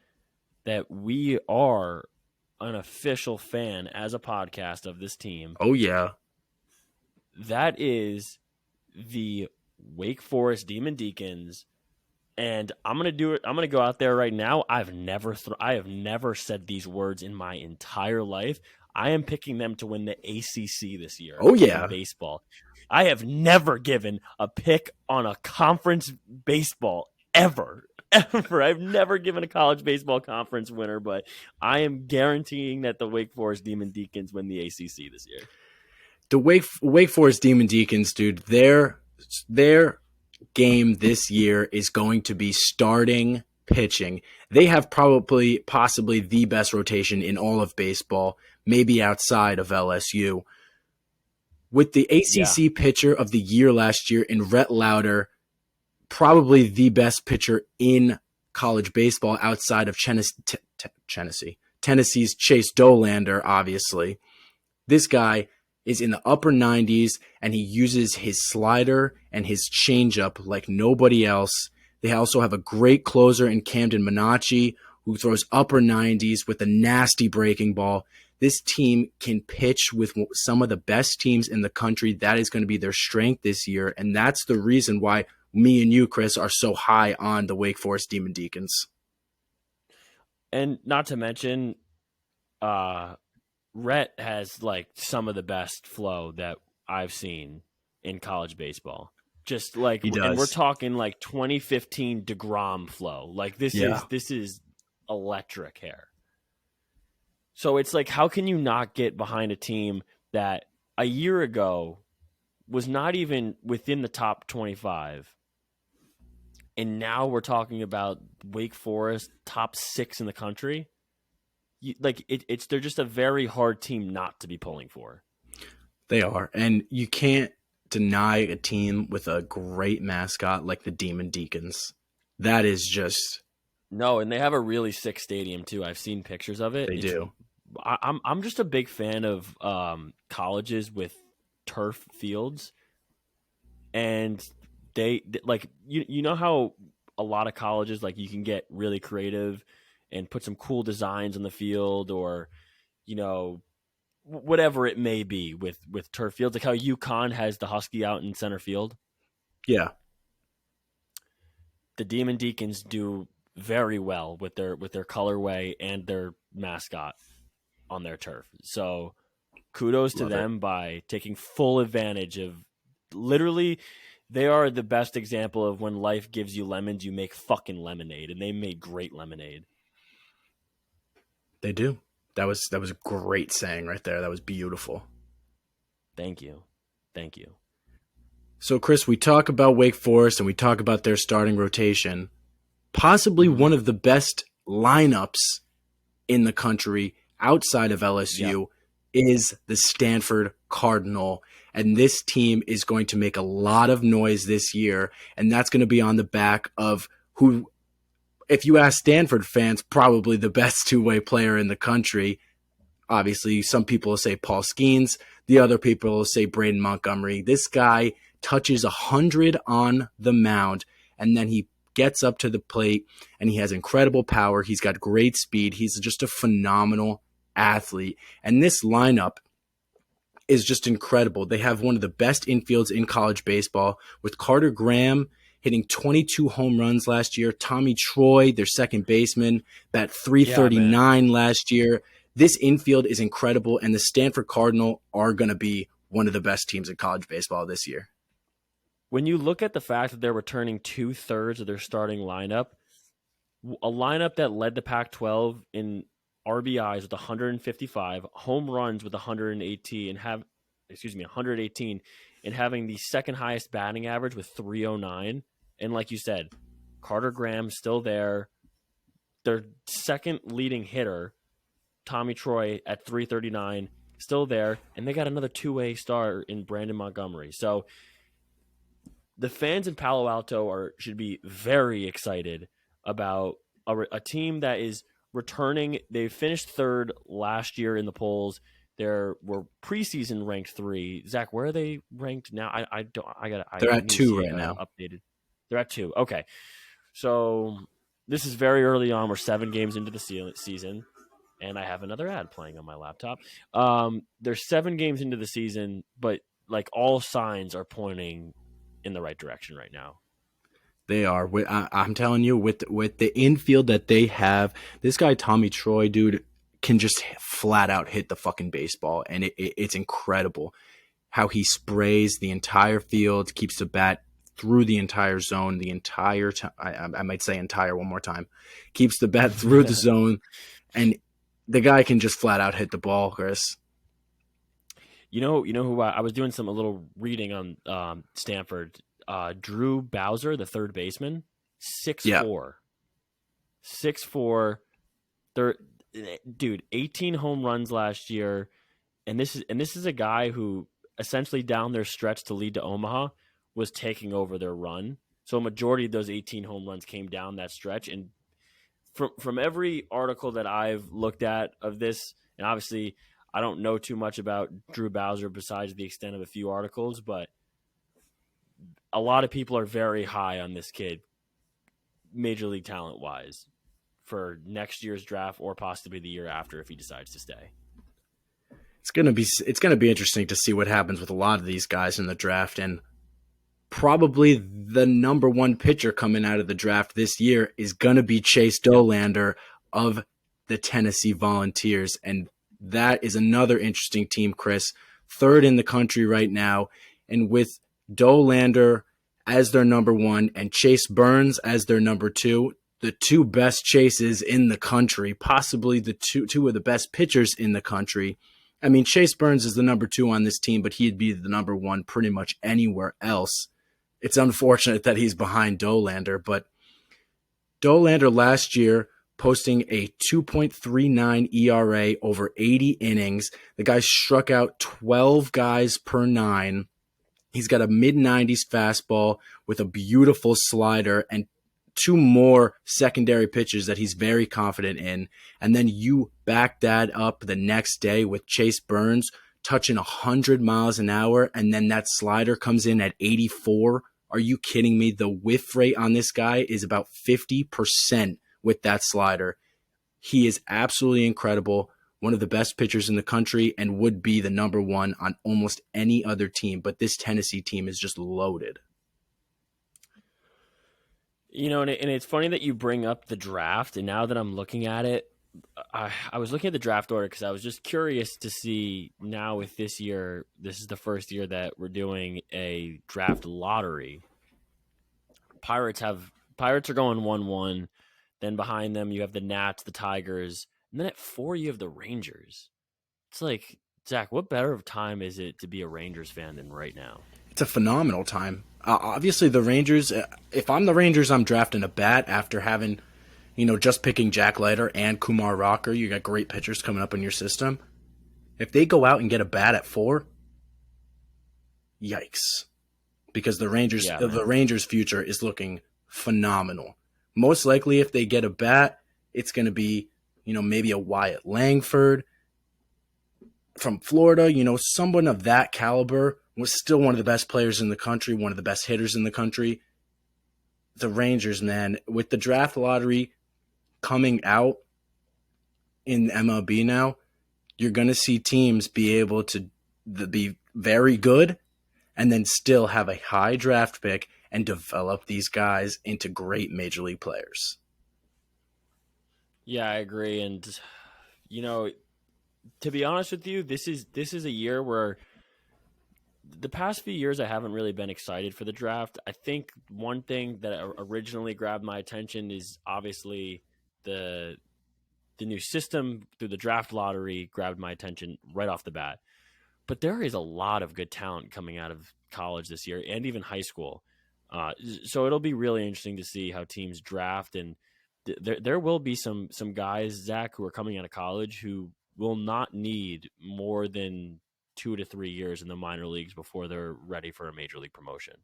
that we are an official fan as a podcast of this team. Oh yeah. That is the Wake Forest Demon Deacons. And I'm gonna do it. I'm gonna go out there right now. I have never said these words in my entire life. I am picking them to win the ACC this year. Oh yeah, in baseball. I have never given a pick on a conference baseball ever. I've never given a college baseball conference winner, but I am guaranteeing that the Wake Forest Demon Deacons win the ACC this year. The Wake Forest Demon Deacons, dude, their game this year is going to be starting pitching. They have possibly the best rotation in all of baseball, maybe outside of LSU. With the ACC pitcher of the year last year in Rhett Lauder, probably the best pitcher in college baseball outside of Tennessee's Chase Dolander, obviously. This guy is in the upper 90s, and he uses his slider and his changeup like nobody else. They also have a great closer in Camden Minacci, who throws upper 90s with a nasty breaking ball. This team can pitch with some of the best teams in the country. That is going to be their strength this year, and that's the reason why me and you, Chris, are so high on the Wake Forest Demon Deacons. And not to mention, Rhett has like some of the best flow that I've seen in college baseball. Just like, and we're talking like 2015 DeGrom flow. Like this is electric hair. So it's like, how can you not get behind a team that a year ago was not even within the top 25? And now we're talking about Wake Forest, top 6 in the country. They're just a very hard team not to be pulling for. They are. And you can't deny a team with a great mascot like the Demon Deacons. That is just... No, and they have a really sick stadium too. I've seen pictures of it. They do. I'm just a big fan of colleges with turf fields, and they like you know how a lot of colleges, like, you can get really creative and put some cool designs on the field, or whatever it may be with turf fields, like how UConn has the Husky out in center field. Yeah, the Demon Deacons do very well with their colorway and their mascot on their turf. So kudos to them by taking full advantage of, literally, they are the best example of when life gives you lemons, you make fucking lemonade, and they made great lemonade. They do. That was a great saying right there. That was beautiful. Thank you. So, Chris, we talk about Wake Forest and we talk about their starting rotation. Possibly one of the best lineups in the country outside of LSU is the Stanford Cardinal. And this team is going to make a lot of noise this year. And that's going to be on the back of who, if you ask Stanford fans, probably the best two-way player in the country. Obviously, some people will say Paul Skeens. The other people will say Braden Montgomery. This guy touches 100 on the mound, and then he gets up to the plate, and he has incredible power. He's got great speed. He's just a phenomenal athlete. And this lineup is just incredible. They have one of the best infields in college baseball with Carter Graham hitting 22 home runs last year. Tommy Troy, their second baseman, bat Yeah, man. 339 last year. This infield is incredible, and the Stanford Cardinal are going to be one of the best teams in college baseball this year. When you look at the fact that they're returning 2/3 of their starting lineup, a lineup that led the Pac-12 in RBIs with 155, home runs with 118, and having the second highest batting average with 309. And like you said, Carter Graham's still there. Their second leading hitter, Tommy Troy, at 339, still there, and they got another two-way star in Brandon Montgomery. So the fans in Palo Alto should be very excited about a team that is returning. They finished third last year in the polls. They were preseason ranked 3. Zach, where are they ranked now? I don't. They're I at need to 2 see right now. updated. They're at 2. Okay, so this is very early on. We're 7 games into the season, and I have another ad playing on my laptop. They're 7 games into the season, but like all signs are pointing in the right direction right now. They are. I'm telling you, with the infield that they have, this guy Tommy Troy, dude, can just flat out hit the fucking baseball, and it's incredible how he sprays the entire field, keeps the bat through the entire zone, the entire time. I might say entire one more time, keeps the bat through the zone, and the guy can just flat out hit the ball, Chris. You know who I was doing a little reading on Stanford. Drew Bowser, the third baseman, 6'4", Yeah, 6'4". Dude, 18 home runs last year, and this is a guy who essentially down their stretch to lead to Omaha was taking over their run. So a majority of those 18 home runs came down that stretch, and from every article that I've looked at of this, and obviously I don't know too much about Drew Bowser besides the extent of a few articles, but a lot of people are very high on this kid, major league talent wise, for next year's draft or possibly the year after if he decides to stay. it's gonna be interesting to see what happens with a lot of these guys in the draft, and probably the number one pitcher coming out of the draft this year is gonna be Chase Yep. Dollander of the Tennessee Volunteers, and that is another interesting team, Chris. Third in the country right now, and with Dollander as their number 1 and Chase Burns as their number 2, the 2 best chases in the country, possibly the two of the best pitchers in the country. I mean, Chase Burns is the number 2 on this team, but he'd be the number 1 pretty much anywhere else. It's unfortunate that he's behind Dollander, but Dollander last year posting a 2.39 ERA over 80 innings. The guy struck out 12 guys per 9. He's got a mid-90s fastball with a beautiful slider and 2 more secondary pitches that he's very confident in. And then you back that up the next day with Chase Burns touching 100 miles an hour, and then that slider comes in at 84. Are you kidding me? The whiff rate on this guy is about 50% with that slider. He is absolutely incredible. One of the best pitchers in the country, and would be the number 1 on almost any other team. But this Tennessee team is just loaded. And it's funny that you bring up the draft. And now that I'm looking at it, I was looking at the draft order because I was just curious to see now with this year. This is the first year that we're doing a draft lottery. Pirates are going 1-1. Then behind them you have the Nats, the Tigers, and then at 4 you have the Rangers. It's like, Zach, what better of time is it to be a Rangers fan than right now? It's a phenomenal time. Obviously, the Rangers, if I'm the Rangers, I'm drafting a bat after having, just picking Jack Leiter and Kumar Rocker. You got great pitchers coming up in your system. If they go out and get a bat at 4, yikes. Because the Rangers' future is looking phenomenal. Most likely, if they get a bat, it's going to be, maybe a Wyatt Langford from Florida. Someone of that caliber was still one of the best players in the country, one of the best hitters in the country. the Rangers, man, with the draft lottery coming out in MLB now, you're going to see teams be able to be very good and then still have a high draft pick and develop these guys into great major league players. Yeah, I agree. And you know, to be honest with you, this is a year where the past few years I haven't really been excited for the draft. I think one thing that originally grabbed my attention is obviously the the new system through the draft lottery grabbed my attention right off the bat. But there is a lot of good talent coming out of college this year and even high school. So it'll be really interesting to see how teams draft, and there will be some guys, Zach, who are coming out of college who will not need more than 2 to 3 years in the minor leagues before they're ready for a major league promotion.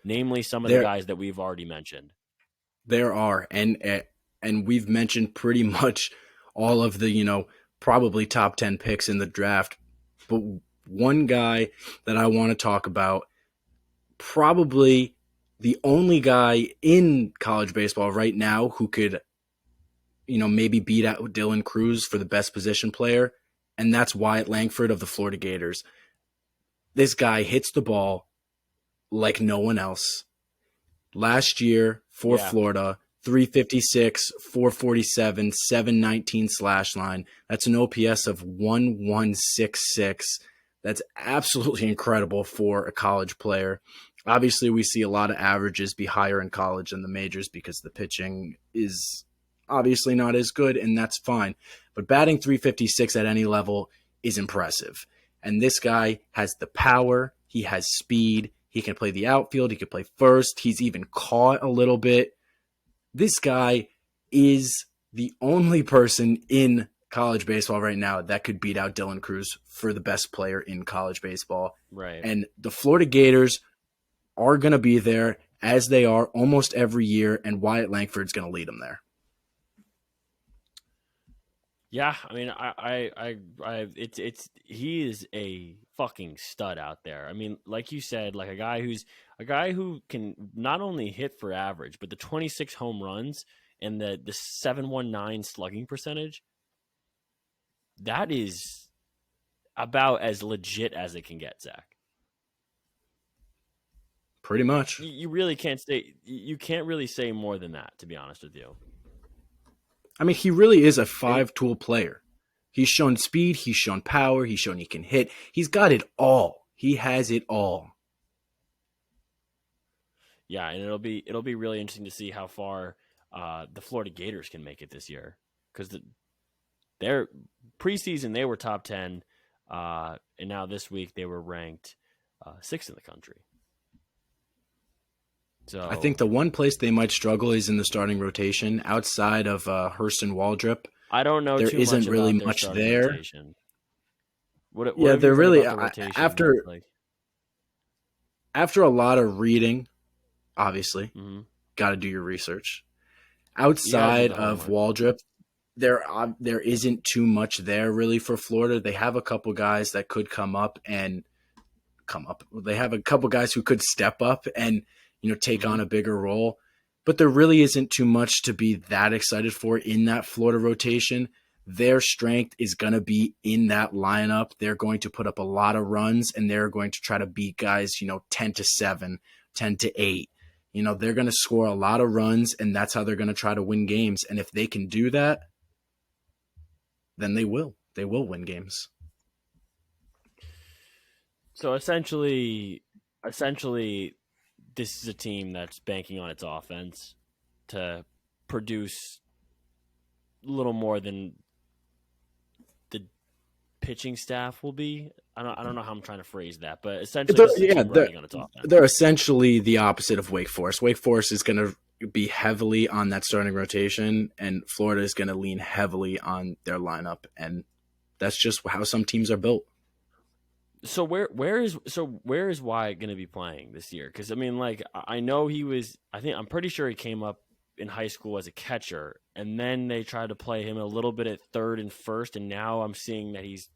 Namely, some of the There, guys that we've already mentioned. there are, and we've mentioned pretty much all of the probably top 10 picks in the draft. But one guy that I want to talk about, probably the only guy in college baseball right now who could, maybe beat out Dylan Cruz for the best position player, and that's Wyatt Langford of the Florida Gators. This guy hits the ball like no one else. Last year for Yeah, Florida, 356, 447, 719 slash line. That's an OPS of 1166. That's absolutely incredible for a college player. Obviously, we see a lot of averages be higher in college than the majors because the pitching is obviously not as good, and that's fine. But batting 356 at any level is impressive. And this guy has the power, he has speed, he can play the outfield, he can play first, he's even caught a little bit. This guy is the only person in college baseball right now that could beat out Dylan Cruz for the best player in college baseball. right. And the Florida Gators are going to be there, as they are almost every year, and Wyatt Langford's going to lead them there. Yeah, I mean, it's he is a fucking stud out there. I mean, like you said, like a guy who can not only hit for average, but the 26 home runs and the 719 slugging percentage. That is about as legit as it can get, Zach. Pretty much. You really can't say you can't really say more than that, to be honest with you. I mean, he really is a And five-tool player. He's shown speed, he's shown power, he's shown he can hit. He's got it all. He has it all. yeah, and it'll be really interesting to see how far the Florida Gators can make it this year, because their preseason they were top 10, and now this week they were ranked sixth in the country. I think So the one place they might struggle is in the starting rotation. Outside of Hurston Waldrop, I don't know there too much isn't really about their much starting there. rotation. What Yeah, have you they're heard really about the rotation? after Like, after a lot of reading, obviously, mm-hmm. got to do your research. You got to do Outside the of homework. Waldrop, there isn't too much there really for Florida. They have a couple guys that could come up. They have a couple guys who could step up and take Mm-hmm. on a bigger role, but there really isn't too much to be that excited for in that Florida rotation. Their strength is going to be in that lineup. They're going to put up a lot of runs, and they're going to try to beat guys 10-7, 10-8. They're going to score a lot of runs, and that's how they're going to try to win games. And if they can do that, then they will. They will win games. So essentially, this is a team that's banking on its offense to produce a little more than the pitching staff will be. I don't know how I'm trying to phrase that, but essentially, They're, this is a yeah, team they're, riding on its offense. they're essentially the opposite of Wake Forest. Wake Forest is going to be heavily on that starting rotation, and Florida is going to lean heavily on their lineup, and that's just how some teams are built. So where is Wyatt going to be playing this year? Because I mean, like I know he was. I'm pretty sure he came up in high school as a catcher, and then they tried to play him a little bit at third and first, and now I'm seeing that he's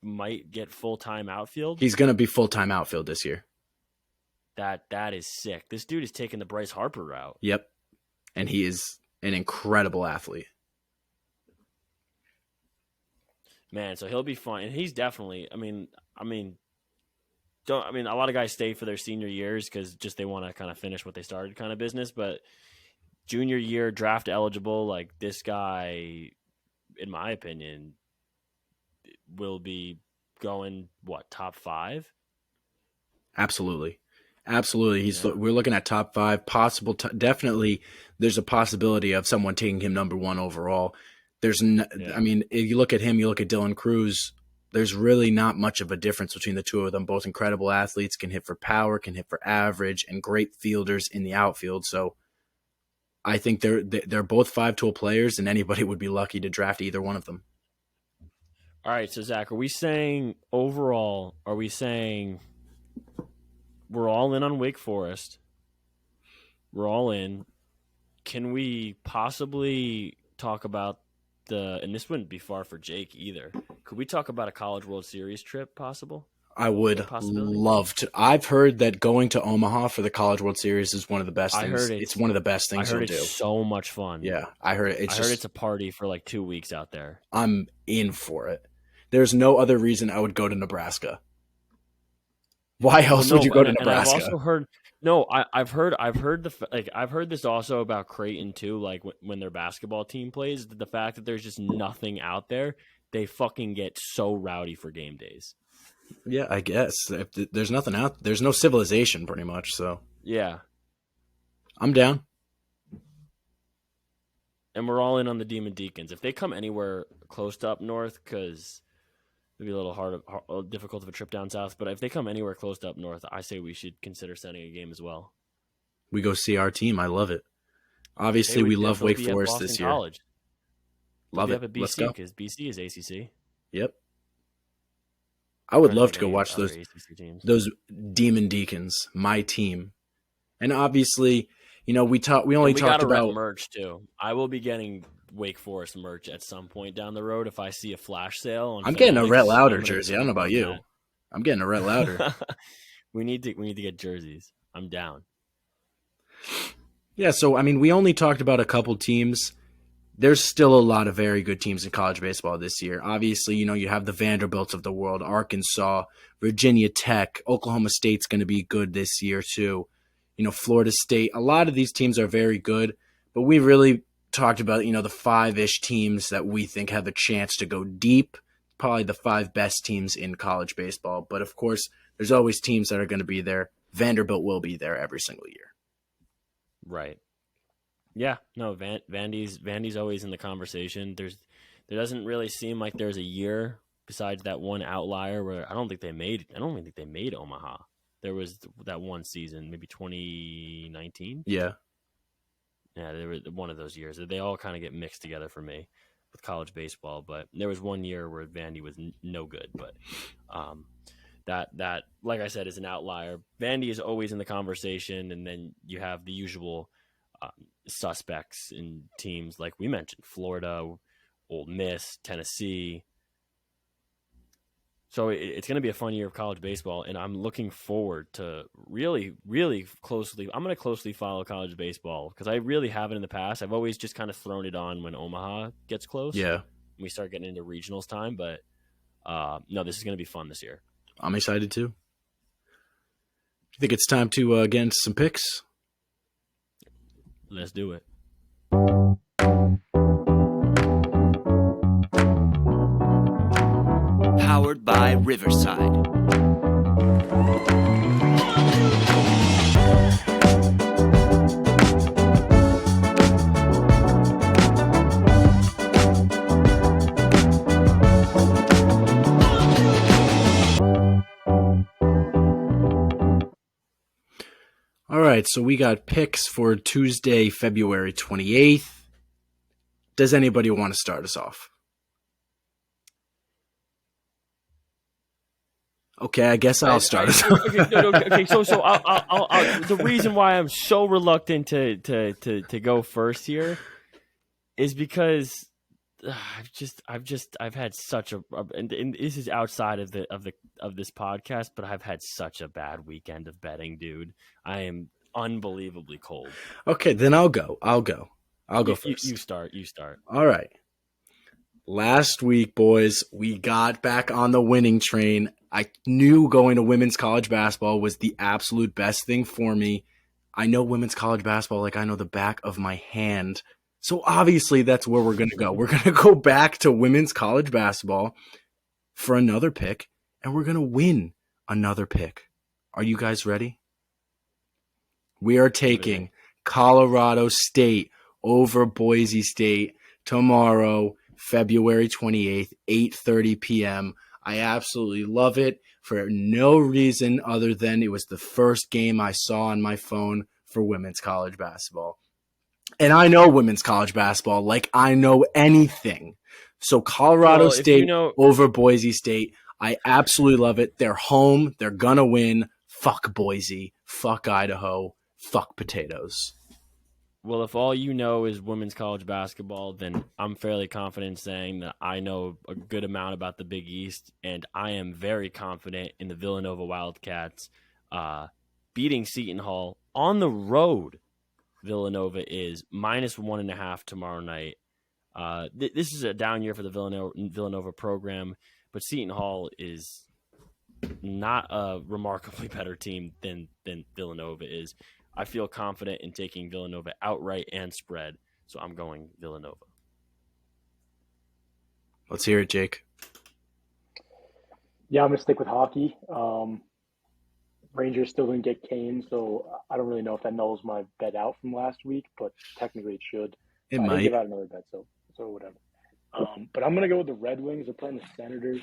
might get full time outfield. He's going to be full-time outfield this year. That is sick. This dude is taking the Bryce Harper route. Yep. And he is an incredible athlete. Man, so he'll be fun. And he's definitely, a lot of guys stay for their senior years because just they want to kind of finish what they started kind of business. But junior year, draft eligible, like this guy, in my opinion, will be going, top 5? Absolutely. Absolutely. Yeah. We're looking at top 5 possible. Definitely there's a possibility of someone taking him number 1 overall. If you look at him, you look at Dylan Cruz, there's really not much of a difference between the two of them. Both incredible athletes, can hit for power, can hit for average, and great fielders in the outfield. So I think they're both 5-tool players, and anybody would be lucky to draft either one of them. All right, so Zach, are we saying overall, we're all in on Wake Forest? We're all in. Can we possibly talk about and this wouldn't be far for Jake either. Could we talk about a College World Series trip possible? I would love to. I've heard that going to Omaha for the College World Series is one of the best things. I heard it's one of the best things you'll do. It's so much fun. Yeah, I heard it's a party for like 2 weeks out there. I'm in for it. There's no other reason I would go to Nebraska. Why else would you go to Nebraska? And I've also heard. No, I've heard this also about Creighton too. Like when their basketball team plays, the fact that there's just nothing out there, they fucking get so rowdy for game days. Yeah, I guess if there's nothing out, there's no civilization, pretty much. So yeah, I'm down. And we're all in on the Demon Deacons. If they come anywhere close to up north, because it'd be a little difficult of a trip down south. But if they come anywhere close to up north, I say we should consider sending a game as well. We go see our team. I love it. Obviously, we love Wake Forest this year. College. Love it. Up at BC, let's go. Because BC is ACC. Yep. I would love to go watch those Demon Deacons, my team. And obviously, we only talked about merch too. I will be getting Wake Forest merch at some point down the road if I see a flash sale. I'm getting a Rhett Lauder jersey. I don't know about you. I'm getting a Rhett Lauder. we need to get jerseys. I'm down. Yeah, so we only talked about a couple teams. There's still a lot of very good teams in college baseball this year. Obviously, you have the Vanderbilts of the world, Arkansas, Virginia Tech, Oklahoma State's going to be good this year too. Florida State. A lot of these teams are very good, but we really talked about, the 5-ish teams that we think have a chance to go deep, probably the 5 best teams in college baseball. But of course, there's always teams that are going to be there. Vanderbilt will be there every single year. Right. Yeah. No, Vandy's always in the conversation. There doesn't really seem like there's a year besides that one outlier where I don't think they made Omaha. There was that one season, maybe 2019. Yeah. Yeah, there was one of those years. They all kind of get mixed together for me with college baseball. But there was one year where Vandy was no good. But that, like I said, is an outlier. Vandy is always in the conversation, and then you have the usual suspects in teams like we mentioned: Florida, Ole Miss, Tennessee. So it's going to be a fun year of college baseball, and I'm looking forward to really, really closely. I'm going to closely follow college baseball because I really haven't in the past. I've always just kind of thrown it on when Omaha gets close. Yeah. We start getting into regionals time, but no, this is going to be fun this year. I'm excited too. Do you think it's time to get into some picks? Let's do it. Powered by Riverside. All right, so we got picks for Tuesday, February 28th. Does anybody want to start us off? Okay, I guess I'll start us off. Okay. So I'll the reason why I'm so reluctant to go first here is because I've had such and this is outside of this podcast, but I've had such a bad weekend of betting, dude. I am unbelievably cold. Okay, then I'll go. I'll go first. You start. You start. All right. Last week, boys, we got back on the winning train. I knew going to women's college basketball was the absolute best thing for me. I know women's college basketball like I know the back of my hand. So obviously that's where we're going to go. We're going to go back to women's college basketball for another pick, and we're going to win another pick. Are you guys ready? We are taking Colorado State over Boise State tomorrow, February 28th, 8:30 p.m. I absolutely love it for no reason other than it was the first game I saw on my phone for women's college basketball. And I know women's college basketball like I know anything. So Colorado State over Boise State, I absolutely love it. They're home. They're going to win. Fuck Boise. Fuck Idaho. Fuck potatoes. Well, if all you know is women's college basketball, then I'm fairly confident saying that I know a good amount about the Big East, and I am very confident in the Villanova Wildcats beating Seton Hall on the road. Villanova is -1.5 tomorrow night. This is a down year for the Villanova program, but Seton Hall is not a remarkably better team than Villanova is. I feel confident in taking Villanova outright and spread, so I'm going Villanova. Let's hear it, Jake. Yeah, I'm going to stick with hockey. Rangers still didn't get Kane, so I don't really know if that nulls my bet out from last week, but technically it should. It I might. didn't give out another bet, so whatever. But I'm going to go with the Red Wings. They're playing the Senators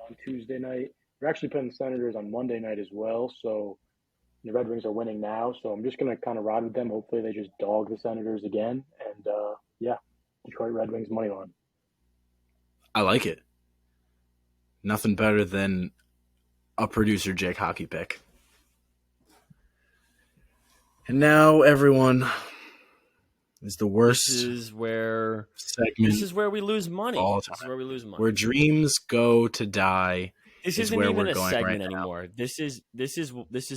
on Tuesday night. They're actually playing the Senators on Monday night as well, so the Red Wings are winning now, so I'm just going to kind of ride with them. Hopefully they just dog the Senators again. And, Detroit Red Wings money line. I like it. Nothing better than a producer Jake hockey pick. And now, everyone, is the worst This is where we lose money. all time. This is where we lose money. Where dreams go to die. This isn't even a segment anymore. This is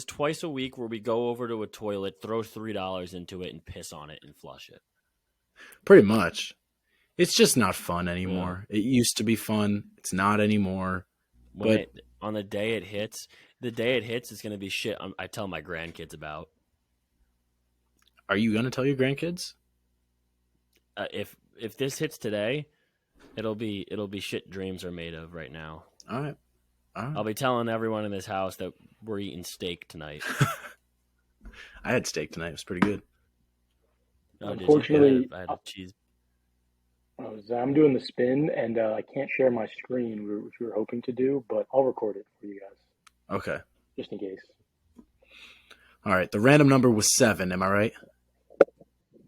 twice a week where we go over to a toilet, throw $3 into it, and piss on it and flush it. Pretty much. It's just not fun anymore. Yeah. It used to be fun. It's not anymore. On the day it hits, it's going to be shit I tell my grandkids about. Are you going to tell your grandkids? If this hits today, it'll be shit dreams are made of right now. All right. I'll be telling everyone in this house that we're eating steak tonight. I had steak tonight. It was pretty good. Oh, unfortunately, I had a cheese. I'm doing the spin, and I can't share my screen, which we were hoping to do, but I'll record it for you guys. Okay. Just in case. All right. The random number was 7. Am I right?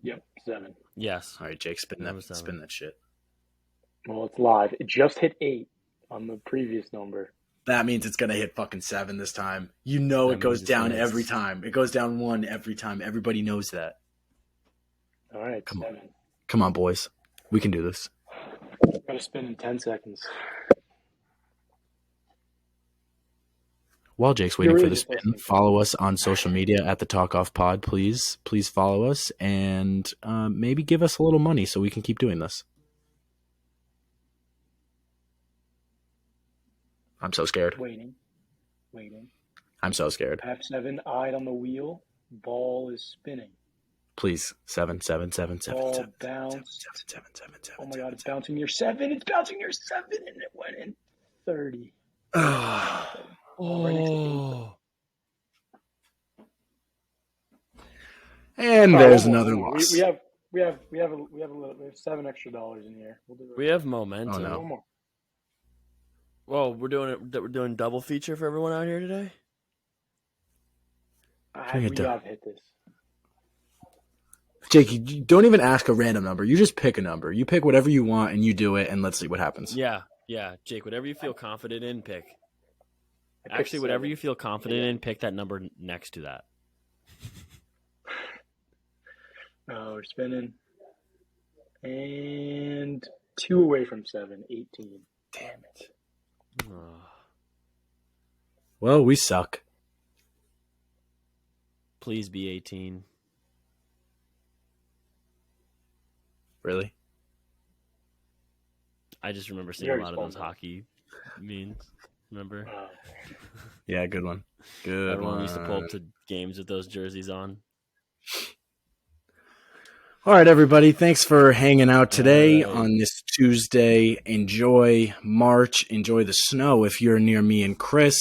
Yep, 7. Yes. All right, Jake, spin that shit. Well, it's live. It just hit 8 on the previous number. That means it's going to hit fucking 7 this time. You know it goes down every time. It goes down 1 every time. Everybody knows that. All right, Come 7. on. Come on, boys. We can do this. Got to spin in 10 seconds. While Jake's waiting for the spin, follow us on social media at the Talk Off Pod, please. Please follow us and maybe give us a little money so we can keep doing this. I'm so scared. Waiting. I'm so scared. F7 eyed on the wheel. Ball is spinning. Please. 7, 7, 7, 7, Ball 7, bounce. 7, 7, 7, 7, Oh my God, it's bouncing near 7. It's bouncing near 7, and it went in 30. Oh. And there's another loss. We have $7 extra in here. We'll do it. We have momentum. Oh, no. One more. Well, we're doing double feature for everyone out here today. We gotta hit this. Jake, you don't even ask a random number. You just pick a number. You pick whatever you want and you do it, and let's see what happens. Yeah. Jake, whatever you feel confident in, pick. Actually, whatever you feel confident in, pick that number next to that. We're spinning. And 2 away from 7, 18. Damn it. Oh, Well, we suck. please be 18. Really? I just remember seeing You a already lot of those spoiled that. hockey memes. Remember? Yeah, good one. Good Everyone one. used to pull up to games with those jerseys on. All right, everybody. Thanks for hanging out today All right. on this Tuesday. Enjoy March. Enjoy the snow if you're near me and Chris.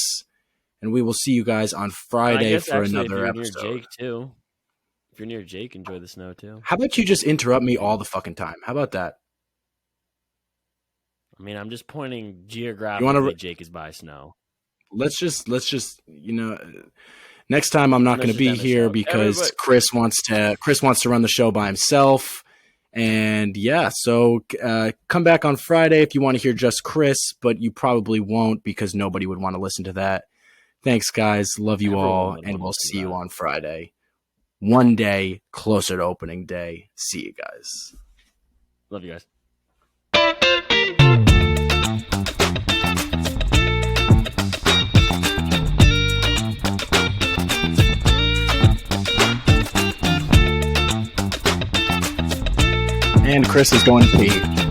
And we will see you guys on And I Friday guess for actually, if another you're near episode. Jake too, if you're near Jake, enjoy the snow too. How about you just interrupt me all the fucking time? How about that? I mean, I'm just pointing You wanna geographically. Jake is by snow. let's just next time I'm not Let's going to just be end the here show. because Everybody- Chris wants to run the show by himself. And yeah, so come back on Friday if you want to hear just Chris, but you probably won't because nobody would want to listen to that. Thanks, guys. Love you Everyone all, would and wanna we'll listen to see you that. on Friday. One day closer to opening day. See you guys. Love you guys. And Chris is going to pee.